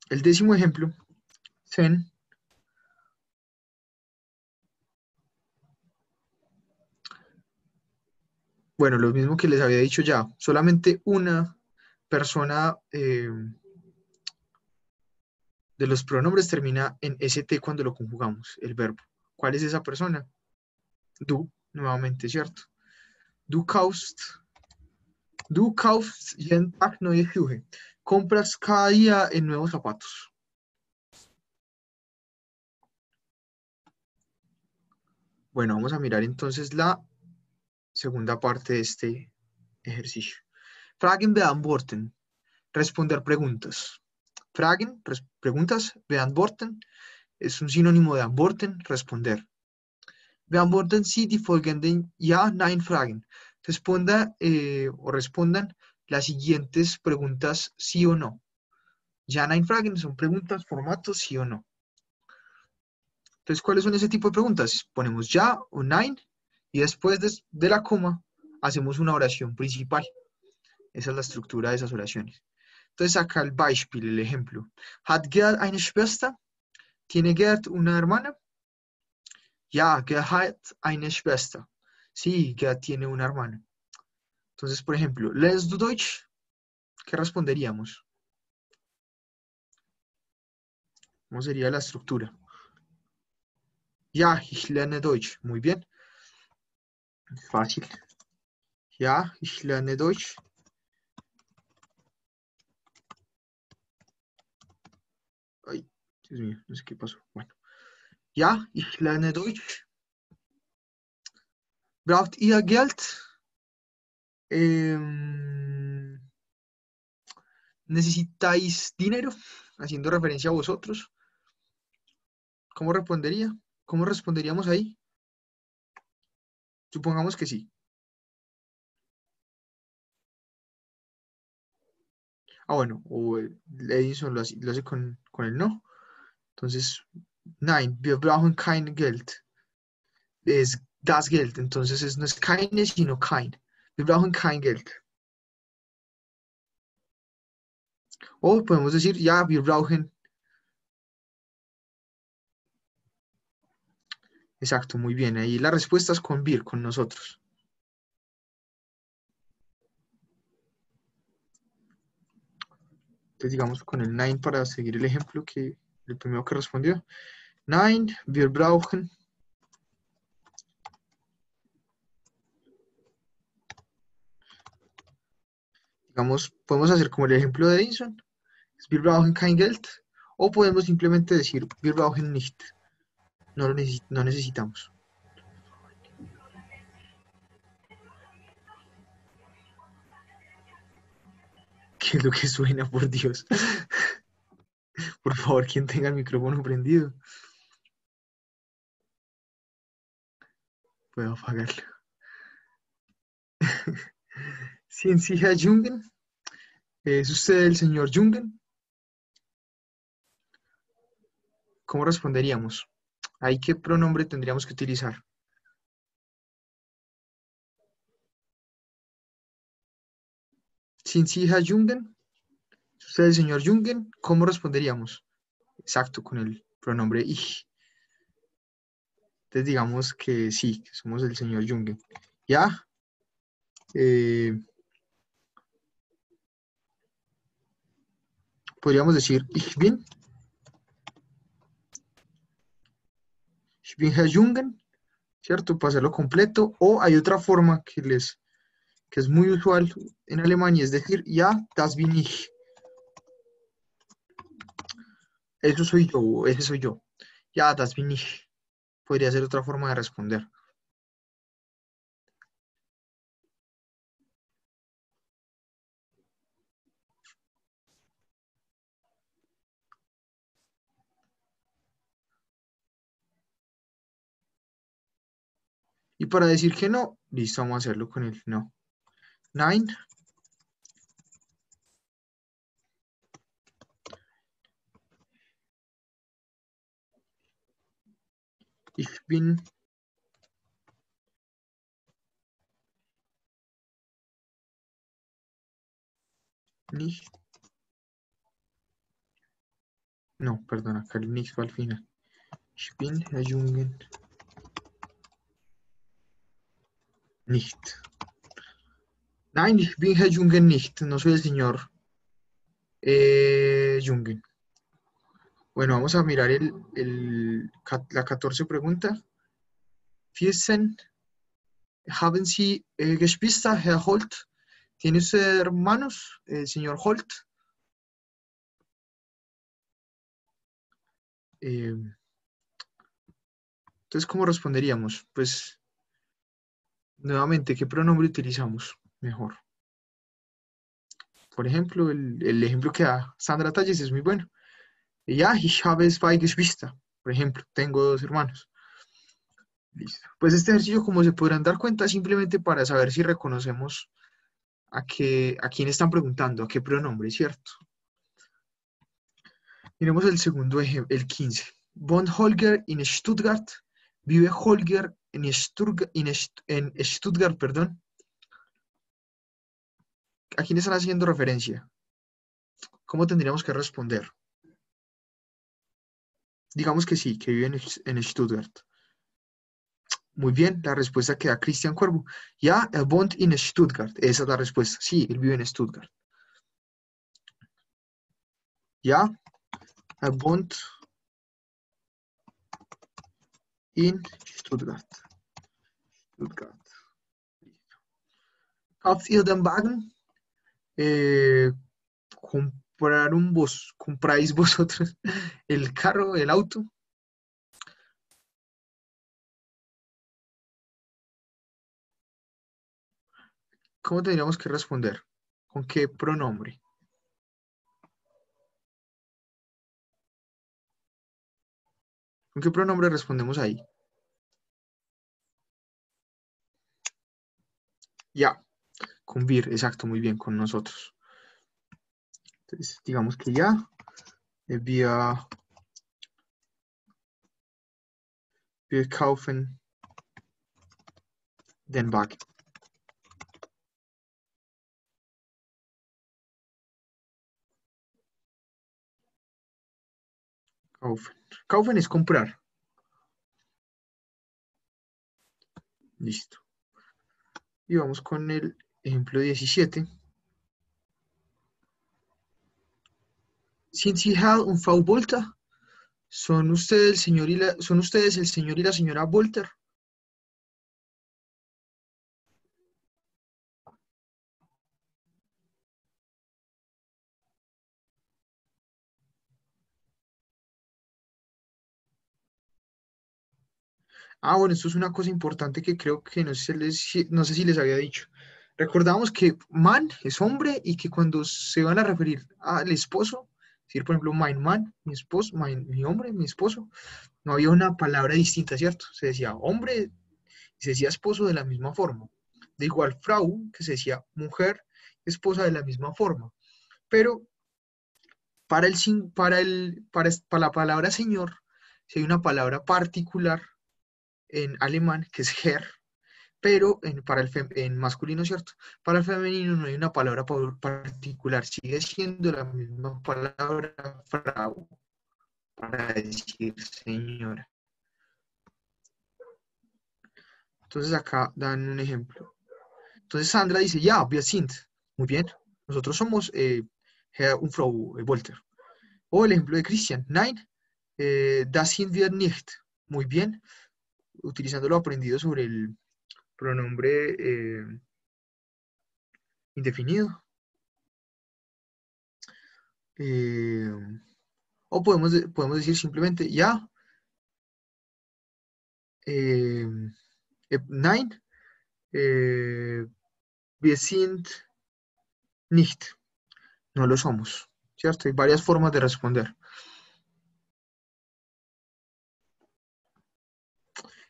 El décimo ejemplo, Zen. Bueno, lo mismo que les había dicho ya, solamente una persona de los pronombres termina en st cuando lo conjugamos, el verbo. ¿Cuál es esa persona? Du, nuevamente, ¿cierto? Du kaufst jeden Tag neue Schuhe. Compras cada día en nuevos zapatos. Bueno, vamos a mirar entonces la segunda parte de este ejercicio. Fragen beantworten. Responder preguntas. Fragen, preguntas, beantworten, es un sinónimo de antworten, responder. Beantworten Sie die folgenden Ja-Nein-Fragen. Responda o respondan las siguientes preguntas sí o no. Ja-Nein-Fragen son preguntas, formatos sí o no. Entonces, ¿cuáles son ese tipo de preguntas? Ponemos ya o nein y después de la coma hacemos una oración principal. Esa es la estructura de esas oraciones. Entonces, acá el Beispiel, el ejemplo. Hat Gerd eine Schwester? ¿Tiene Gerd una hermana? Ja, Gerd hat eine Schwester. Sí, Gerd tiene una hermana. Entonces, por ejemplo, ¿lernst du Deutsch? ¿Qué responderíamos? ¿Cómo sería la estructura? Ja, ich lerne Deutsch. Muy bien. Fácil. Ja, ich lerne Deutsch. Ay, Dios mío, no sé qué pasó. Bueno. Ja, ich lerne Deutsch. Braucht ihr Geld? Em, ¿Necesitáis dinero? Haciendo referencia a vosotros. ¿Cómo respondería? ¿Cómo responderíamos ahí? Supongamos que sí. Ah, bueno, o Edison lo hace con el no. Entonces, nein, wir brauchen kein Geld. Es das Geld. Entonces no es keine, sino kein. Wir brauchen kein Geld. O podemos decir, ja, wir brauchen. Exacto, muy bien. Ahí la respuesta es con wir, con nosotros. Entonces, digamos, con el nein para seguir el ejemplo que el primero que respondió. Nein, wir brauchen. Digamos, podemos hacer como el ejemplo de Edison. Wir brauchen kein Geld. O podemos simplemente decir, wir brauchen nicht. No necesitamos. ¿Qué es lo que suena, por Dios? Por favor, quien tenga el micrófono prendido, puedo apagarlo. Ciencia Jungen. ¿Es usted el señor Jungen? ¿Cómo responderíamos? ¿Ahí qué pronombre tendríamos que utilizar? Ciencia Jungen. ¿Es usted el señor Jungen? ¿Cómo responderíamos? Exacto, con el pronombre ich. Entonces digamos que sí, que somos el señor Jungen. ¿Ya? Podríamos decir ich bin Herr Jungen, ¿cierto? Para hacerlo completo. O hay otra forma que es muy usual en Alemania, es decir, ja, das bin ich. Eso soy yo, ese soy yo. Ja, das bin ich. Podría ser otra forma de responder. Y para decir que no, listo, vamos a hacerlo con el no. Nein. Ich bin nicht. No, perdona, acá el nicht va al final. Ich bin Herr Jungen nicht. Nein, ich bin Herr Jungen nicht. No soy el señor Jungen. Bueno, vamos a mirar la 14 pregunta. 14. Haben Sie Geschwister, Herr Holt? ¿Tiene usted hermanos, señor Holt? Eh, entonces, ¿cómo responderíamos? Pues, nuevamente, ¿qué pronombre utilizamos mejor? Por ejemplo, el ejemplo que da Sandra Talles es muy bueno. Ja, ich habe zwei Geschwister. Por ejemplo, tengo dos hermanos. Listo. Pues este ejercicio, como se podrán dar cuenta, es simplemente para saber si reconocemos a quién están preguntando, a qué pronombre, ¿cierto? Miremos el segundo ejemplo, el 15. Wohnt Holger in Stuttgart? Vive Holger en Stuttgart, perdón. ¿A quién están haciendo referencia? ¿Cómo tendríamos que responder? Digamos que sí, que vive en Stuttgart. Muy bien, la respuesta que da Cristian Cuervo. Ja, wohnt in Stuttgart. Esa es la respuesta. Sí, él vive en Stuttgart. Ja, wohnt in Stuttgart. Stuttgart. Kauft ihr den Wagen? Compráis vosotros el carro, el auto. ¿Cómo tendríamos que responder? ¿Con qué pronombre? ¿Con qué pronombre respondemos ahí? Ya, con wir, exacto, muy bien, con nosotros. Entonces, digamos que ya, wir kaufen den Wagen. Kaufen. Kaufen es comprar. Listo. Y vamos con el ejemplo 17. Sind Sie Herr und Frau Bolter? ¿Son ustedes el señor y la señora Bolter? Ah, bueno, esto es una cosa importante que creo que no sé si les había dicho. Recordamos que man es hombre y que cuando se van a referir al esposo, decir por ejemplo, mein man, mi esposo, mi hombre, mi esposo, no había una palabra distinta, ¿cierto? Se decía hombre y se decía esposo de la misma forma. De igual Frau, que se decía mujer, esposa de la misma forma. Pero para la palabra señor, si hay una palabra particular en alemán que es Herr, pero en masculino, ¿cierto? Para el femenino no hay una palabra particular, sigue siendo la misma palabra Frau para decir señora. Entonces acá dan un ejemplo. Entonces Sandra dice, ya, wir sind. Muy bien, nosotros somos Herr und Frau Walter. O el ejemplo de Christian, nein, das sind wir nicht. Muy bien, utilizando lo aprendido sobre el pronombre indefinido. Eh, o podemos decir simplemente ya, nein, wir sind nicht. No lo somos, ¿cierto? Hay varias formas de responder.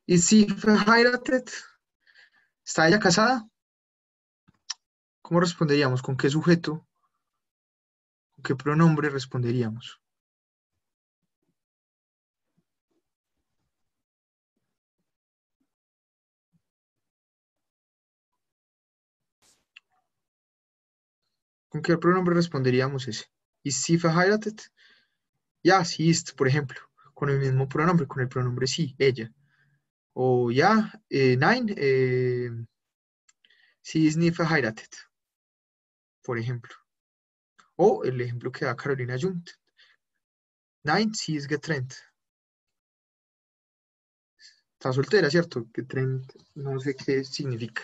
¿Y si verheiratet? ¿Está ella casada? ¿Cómo responderíamos? ¿Con qué sujeto? ¿Con qué pronombre responderíamos? ¿Con qué pronombre responderíamos ese? ¿Y si verheiratet? Ya, sí, ist, por ejemplo, con el mismo pronombre, con el pronombre sí, ella. O ya, nein, sie ist nie verheiratet. por ejemplo. O el ejemplo que da Carolina Jung. Nein, sie ist getrennt. Está soltera, ¿cierto? Getrennt, no sé qué significa,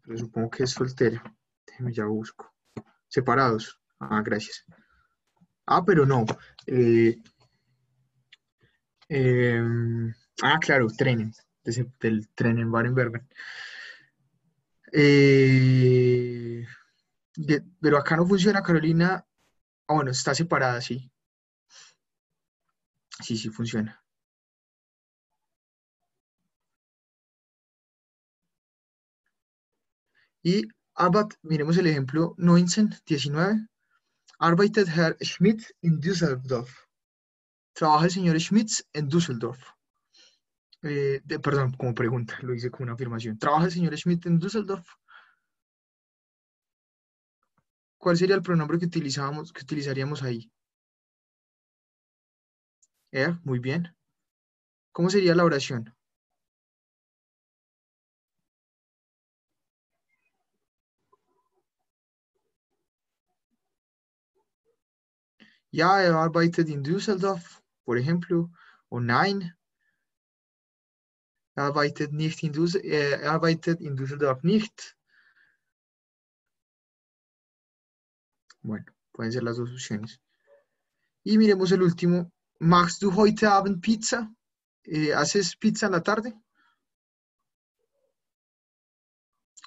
pero supongo que es soltera. Déjeme ya busco. Separados. Ah, gracias. Ah, pero no. Eh, eh, claro, Trennen. Del Trennen Baden-Bergen. Eh, pero acá no funciona, Carolina. Ah, bueno, está separada, sí. Sí, sí funciona. Y miremos el ejemplo 19. Arbeitet Herr Schmidt in Düsseldorf. Trabaja el señor Schmidt en Düsseldorf. Perdón, como pregunta, lo hice como una afirmación. ¿Trabaja el señor Schmidt en Düsseldorf? ¿Cuál sería el pronombre que utilizaríamos ahí? Muy bien. ¿Cómo sería la oración? Ja, arbeitet in Düsseldorf, por ejemplo. O nein, arbeitet in Düsseldorf nicht. Bueno, pueden ser las dos opciones. Y miremos el último. ¿Machst du heute Abend Pizza? ¿Haces pizza en la tarde?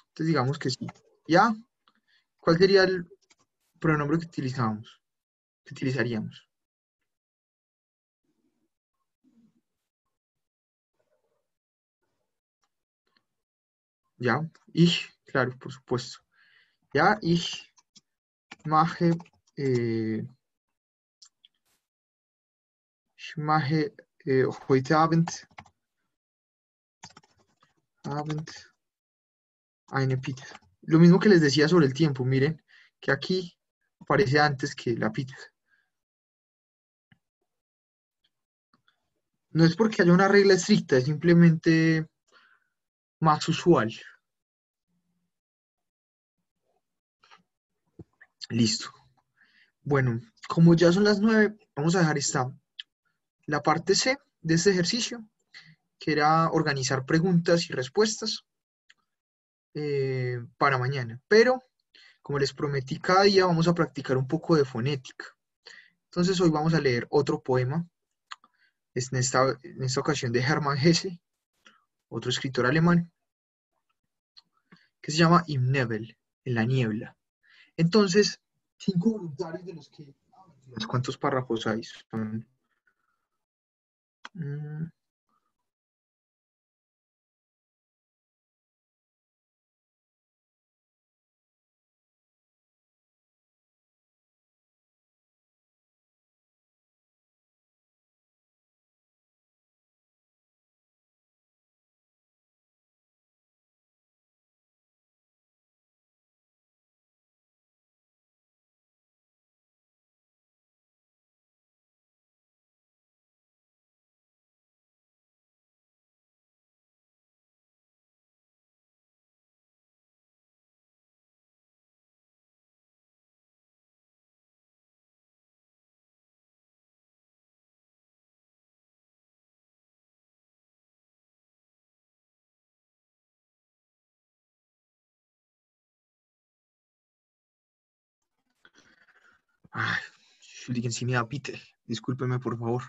Entonces digamos que sí. ¿Ya? ¿Cuál sería el pronombre que utilizamos? Que utilizaríamos. ¿Ya? Ich, claro, por supuesto. ¿Ya? Ich mache, ich mache heute Abend eine Pizza. Lo mismo que les decía sobre el tiempo, miren, que aquí aparece antes que la pizza. No es porque haya una regla estricta, es simplemente más usual. Listo. Bueno, como ya son las 9, vamos a dejar la parte C de este ejercicio, que era organizar preguntas y respuestas para mañana. Pero, como les prometí, cada día vamos a practicar un poco de fonética. Entonces hoy vamos a leer otro poema, es en esta ocasión de Hermann Hesse, otro escritor alemán, que se llama Im Nebel, en la niebla. Entonces, 5 voluntarios de los que... ¿Cuántos párrafos hay? Son... mm, Ay, Entschuldigen Sie mir bitte. Discúlpeme, por favor.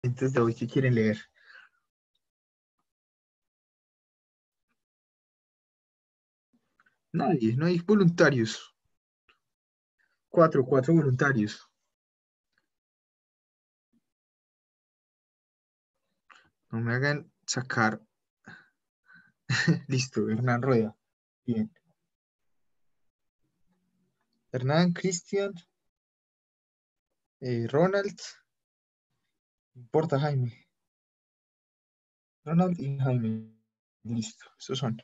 Antes de hoy, ¿qué quieren leer? Nadie, no hay voluntarios. Cuatro voluntarios. No me hagan sacar. Listo, Hernán Rueda. Bien. Hernán, Cristian, Ronald, importa Jaime. Ronald y Jaime. Listo, esos son.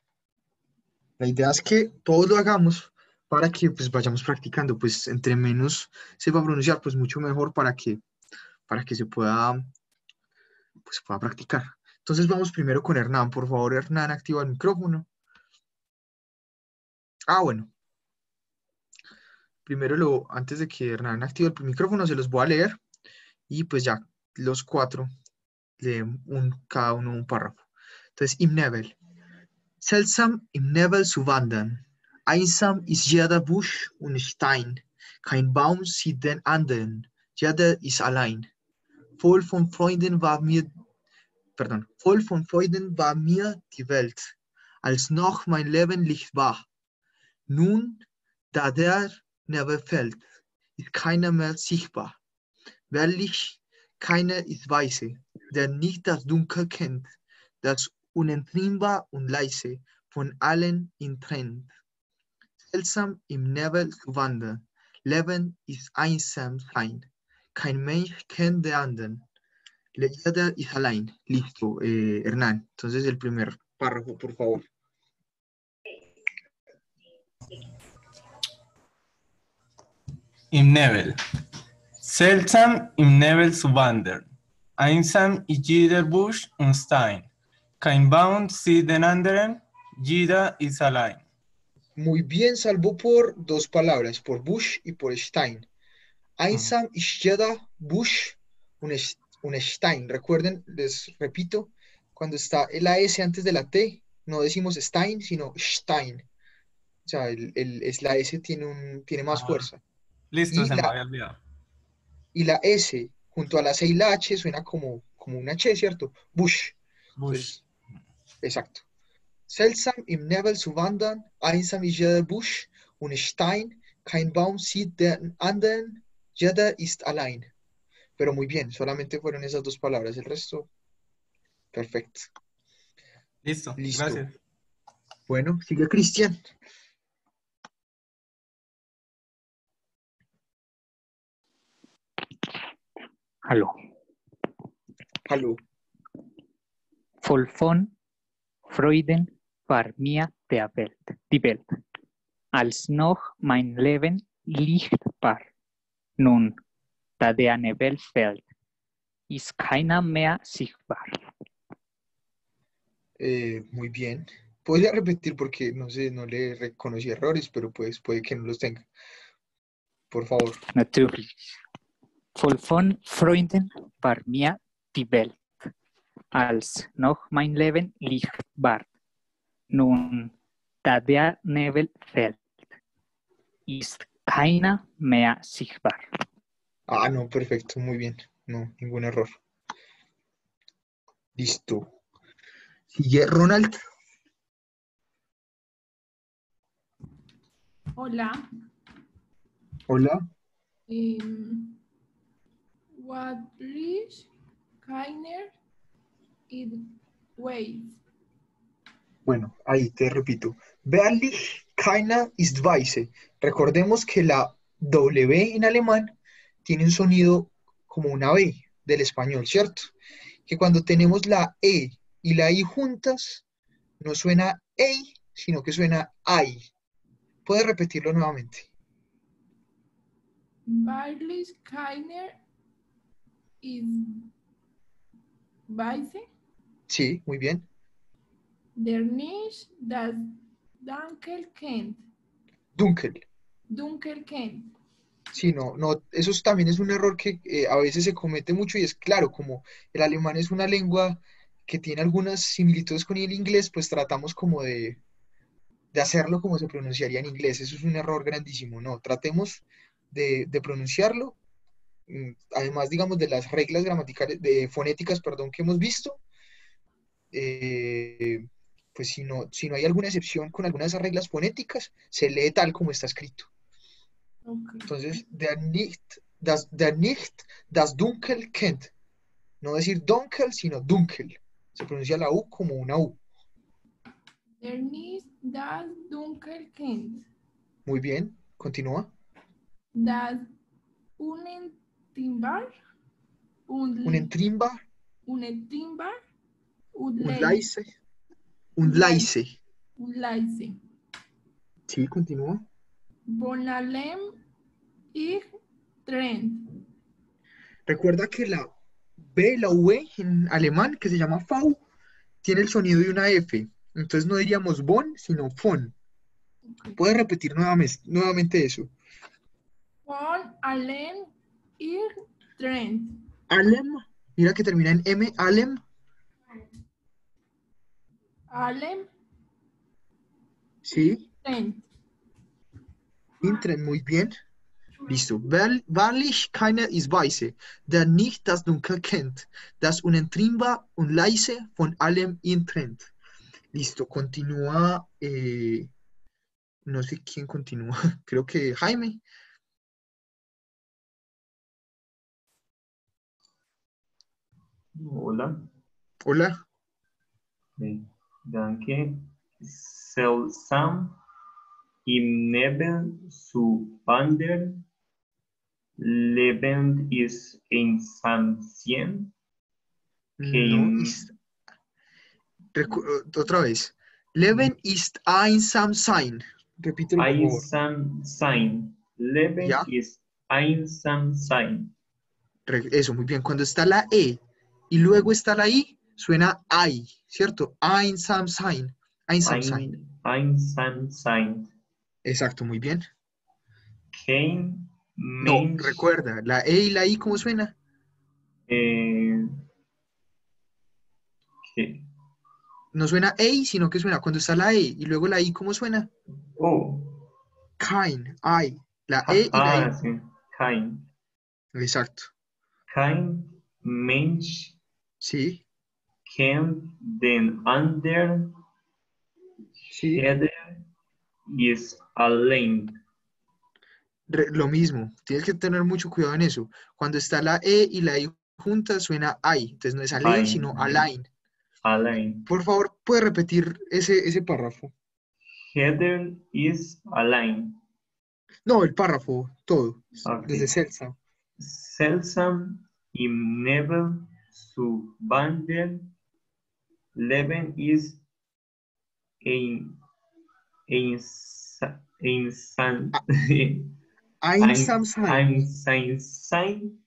La idea es que todos lo hagamos para que pues vayamos practicando, pues entre menos sepa pronunciar, pues mucho mejor para que se pueda, pues, pueda practicar. Entonces vamos primero con Hernán, por favor, Hernán, activa el micrófono. Bueno, primero antes de que Hernán active el micrófono, se los voy a leer y pues ya, los cuatro leen cada uno un párrafo. Entonces, Im Nebel. Seltsam im Nebel zu wandern. Einsam ist jeder Busch und Stein. Kein Baum sieht den anderen. Jeder ist allein. Voll von Freuden war mir die Welt, als noch mein Leben Licht war. Nun, da der Nebel fällt, ist keiner mehr sichtbar. Wahrlich, keiner ist weise, der nicht das Dunkel kennt, das unentrinnbar und leise von allen ihn trennt. Seltsam im Nebel zu wandern, Leben ist einsam sein. Kein Mensch kennt den anderen. Jeder ist allein. Listo, Hernán. Entonces el primer párrafo, por favor. Im Nebel. Seltsam im Nebel zu wandern. Einsam ist jeder Busch und Stein. Kein Baum sieht den anderen, jeder ist allein. Muy bien, salvo por dos palabras, por Busch y por Stein. Einsam ist jeder Busch und Stein. Recuerden, les repito, cuando está la S antes de la T, no decimos Stein, sino Stein. O sea, la S tiene más fuerza. Listo, se me había olvidado. Y la S junto a la C y la H suena como una H, ¿cierto? Busch. Entonces, exacto. Seltsam im Nebel zu wandern, einsam ist jeder Busch und Stein, kein Baum sieht den anderen, jeder ist allein. Pero muy bien, solamente fueron esas dos palabras, el resto, perfecto. Listo. Gracias. Bueno, sigue Cristian. Hallo. Hallo. Voll von Freuden war mir die Welt, als noch mein Leben Licht war. Nun, da der Nebel fällt, ist keiner mehr sichtbar. Muy bien. Podría repetir porque no sé, no le reconocí errores, pero pues puede que no los tenga. Por favor. Natürlich. Voll von Freuden war mir die Welt, als noch mein Leben Licht war. Nun, da der Nebel fällt, ist keiner mehr sichtbar. No, perfecto, muy bien. No, ningún error. Listo. Sigue Ronald. Hola. Hola. What is keiner it ways? Bueno, ahí te repito. Wahrlich, keiner ist weise. Recordemos que la W en alemán tiene un sonido como una B del español, ¿cierto? Que cuando tenemos la E y la I juntas, no suena EI, sino que suena AI. ¿Puedes repetirlo nuevamente? Wahrlich, keiner is weise. Sí, muy bien. Der nicht das Dunkel kennt. Dunkel kennt. Sí, no, eso también es un error que a veces se comete mucho y es claro, como el alemán es una lengua que tiene algunas similitudes con el inglés, pues tratamos como de hacerlo como se pronunciaría en inglés. Eso es un error grandísimo, no, tratemos de pronunciarlo, además, digamos, de las reglas gramaticales, fonéticas, perdón, que hemos visto, pues si no hay alguna excepción con alguna de esas reglas fonéticas, se lee tal como está escrito. Okay. Entonces, der nicht das Dunkel kennt. No decir dunkel, sino dunkel. Se pronuncia la U como una U. Der nicht das Dunkel kennt. Muy bien, continúa. Das unentrinnbar Unentrinnbar. und leise. leise. Sí, continúa. von allem ich trennt. Recuerda que la B, la V en alemán, que se llama V, tiene el sonido de una F. Entonces no diríamos von, sino von. Puedes repetir nuevamente eso. Von allem ich trennt. Alem, mira que termina en M, alem. Allem Sí, trennt. Intren, muy bien. Listo. Wahrlich keiner ist weise, der nicht das Dunkel kennt, das unentrinnbar und leise von allem ihn trennt. Listo, continúa. No sé quién continúa. Creo que Jaime. Hola. Hola. Danke. Seltsam im Nebel zu wandern. Lebend ist einsam sein. No, otra vez. Leben ist einsam sein. Repítelo, por favor. Einsam sein. Leben Ya. ist einsam sein. Eso, muy bien. Cuando está la E y luego está la I, suena I, ¿cierto? Einsam sein. Einsam sein. Einsam sein. Exacto, muy bien. Kein No, Mensch. recuerda, la E y la I, ¿cómo suena? ¿Qué? No suena EI, sino que suena cuando está la E y luego la I, ¿cómo suena? Oh. Kein, I. La E y la I. Sí. Kein. Exacto. Kein Mensch Sí, kennt den anderen. sí. Jeder ist allein. Lo mismo, tienes que tener mucho cuidado en eso. Cuando está la E y la I juntas, suena I. Entonces no es allein, sino allein. Allein. Por favor, ¿puedes repetir ese párrafo? Jeder ist allein. No, el párrafo, todo. Okay. Desde Seltsam. Seltsam im Nebel zu wandern. Leben ist Einsam sein. sein.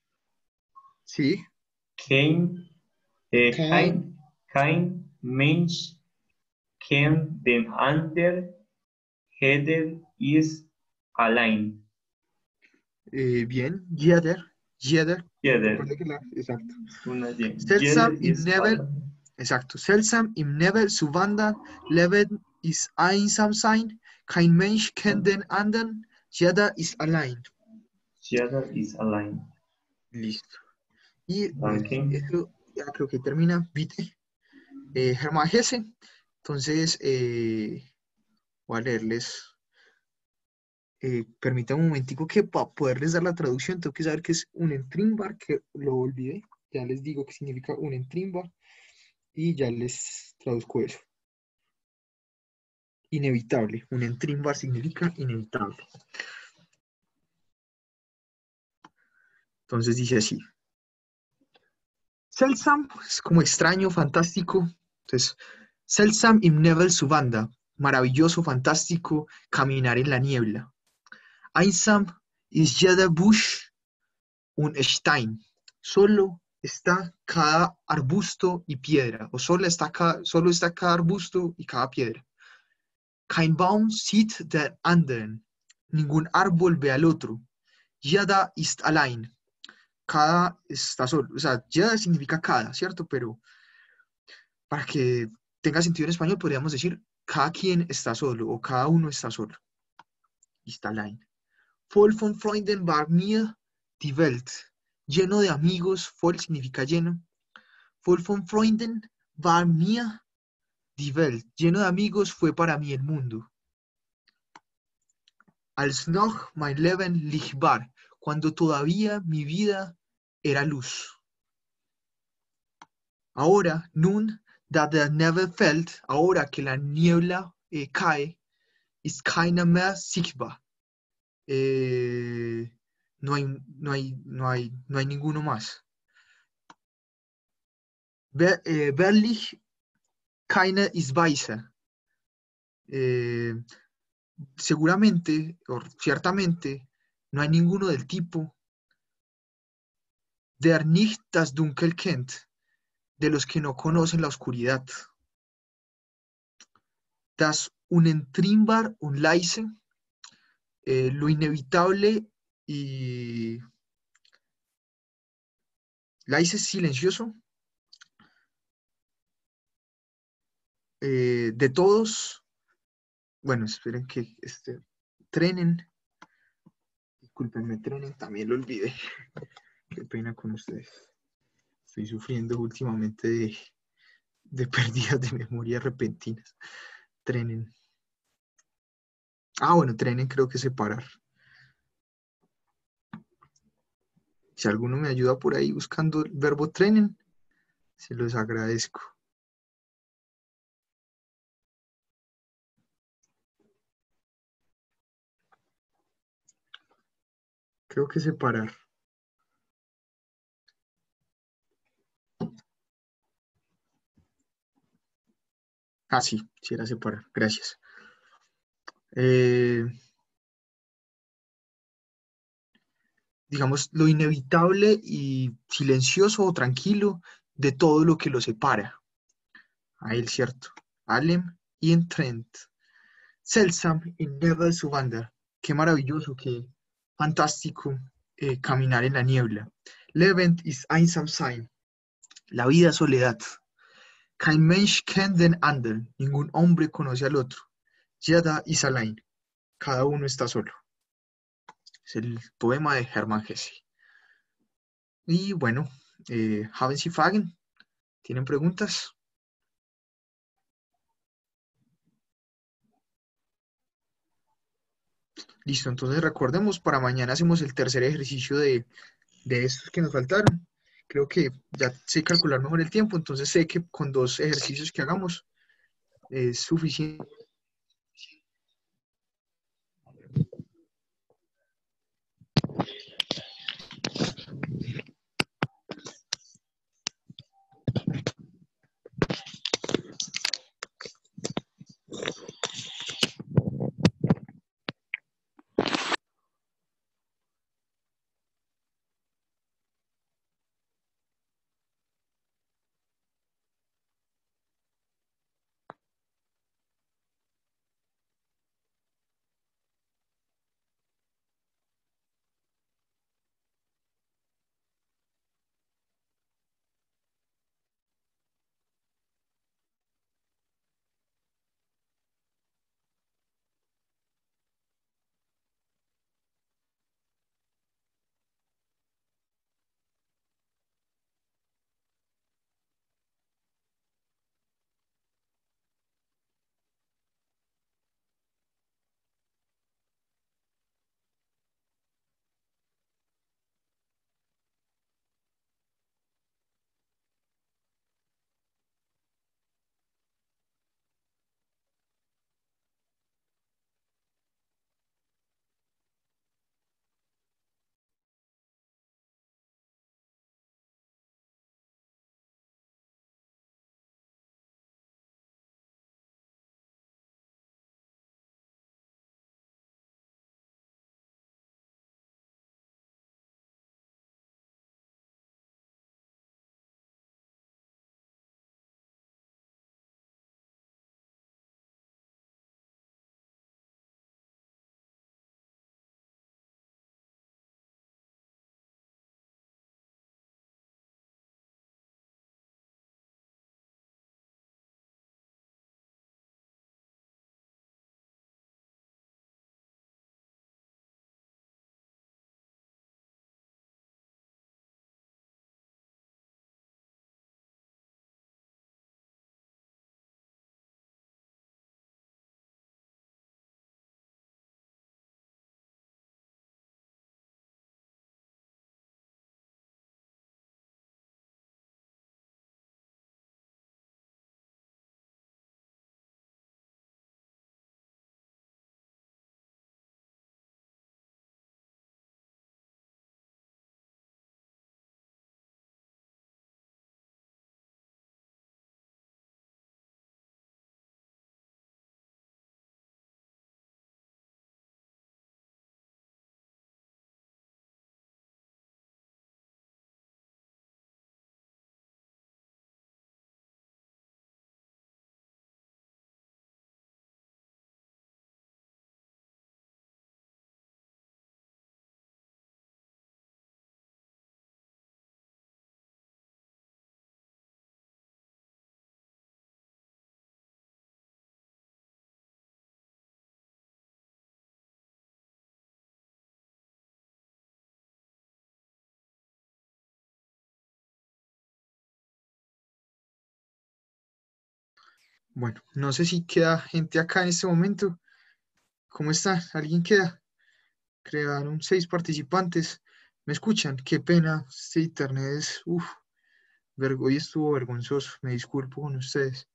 Sí. Kein Mensch kennt den anderen. Jeder ist allein. Bien. Jeder. Jeder. Recuerda que exacto. Jeder Seltsam im ist Nebel. allein. Exacto. Seltsam im Nebel zu wandern. Leben ist einsam sein. Kein Mensch kennt den anderen. Jeder ist allein. Jeder ist allein. Listo. Y Danke. esto ya creo que termina. Bitte. Hermann Hesse. Entonces, voy a leerles. Permítanme un momentico que para poderles dar la traducción tengo que saber qué es un entrimbar, que lo olvidé. Ya les digo qué significa un entrimbar y ya les traduzco eso. Inevitable. Un entrimbar significa inevitable. Entonces dice así. Seltsam es como extraño, fantástico. Entonces, Seltsam im Nebel zu wandern. Maravilloso, fantástico, caminar en la niebla. Einsam ist jeder Busch und Stein. Solo está cada arbusto y piedra. O solo está cada arbusto y cada piedra. Kein Baum sieht den anderen. Ningún árbol ve al otro. Jeder ist allein. Cada está solo. O sea, jeder significa cada, ¿cierto? Pero para que tenga sentido en español podríamos decir cada quien está solo o cada uno está solo. Ist allein. Voll von Freunden war mir die Welt. Lleno de amigos, voll significa lleno. Voll von Freunden war mir die Welt. Lleno de amigos fue para mí el mundo. Als noch mein Leben Licht war. Cuando todavía mi vida era luz. Ahora, nun, da der Nebel fällt, ahora que la niebla cae, ist keiner mehr sichtbar. No hay ninguno más. Wahrlich keiner ist weiser. seguramente o ciertamente no hay ninguno del tipo der nicht das Dunkel kennt, de los que no conocen la oscuridad. Das Unentrinnbar und leise, lo inevitable y leise es silencioso, de todos, bueno, esperen que trenen, discúlpenme, trenen, también lo olvidé, qué pena con ustedes. Estoy sufriendo últimamente de pérdidas de memoria repentinas. Trenen. Ah, bueno, trenen creo que separar. Si alguno me ayuda por ahí buscando el verbo trenen, se los agradezco. Creo que separar. Ah, sí, sí era separar. Gracias. Digamos, lo inevitable y silencioso o tranquilo de todo lo que lo separa. A él, cierto. Alem y en Trent. Seltsam in Nebelsuwander. Qué maravilloso, qué fantástico caminar en la niebla. Lebend ist einsam sein. La vida es soledad. Kein Mensch kennt den anderen. Ningún hombre conoce al otro. Jeder ist allein. Cada uno está solo. Es el poema de Hermann Hesse. Y bueno, haben Sie Fragen? ¿Tienen preguntas? Listo, entonces recordemos, para mañana hacemos el tercer ejercicio de estos que nos faltaron. Creo que ya sé calcular mejor el tiempo, entonces sé que con 2 ejercicios que hagamos es suficiente. Bueno, no sé si queda gente acá en este momento. ¿Cómo está? ¿Alguien queda? Crearon 6 participantes. ¿Me escuchan? Qué pena. Este internet es... hoy estuvo vergonzoso. Me disculpo con ustedes.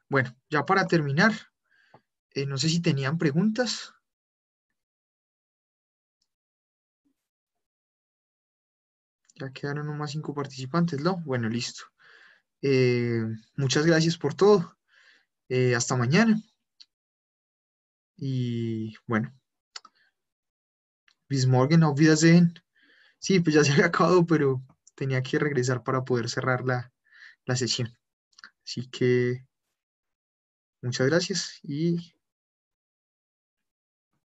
Bueno, ya para terminar, no sé si tenían preguntas. Ya quedaron nomás 5 participantes, ¿no? Bueno, listo. Muchas gracias por todo. Hasta mañana. Y bueno, bis morgen, auf Wiedersehen. Sí, pues ya se había acabado, pero tenía que regresar para poder cerrar la sesión. Así que muchas gracias y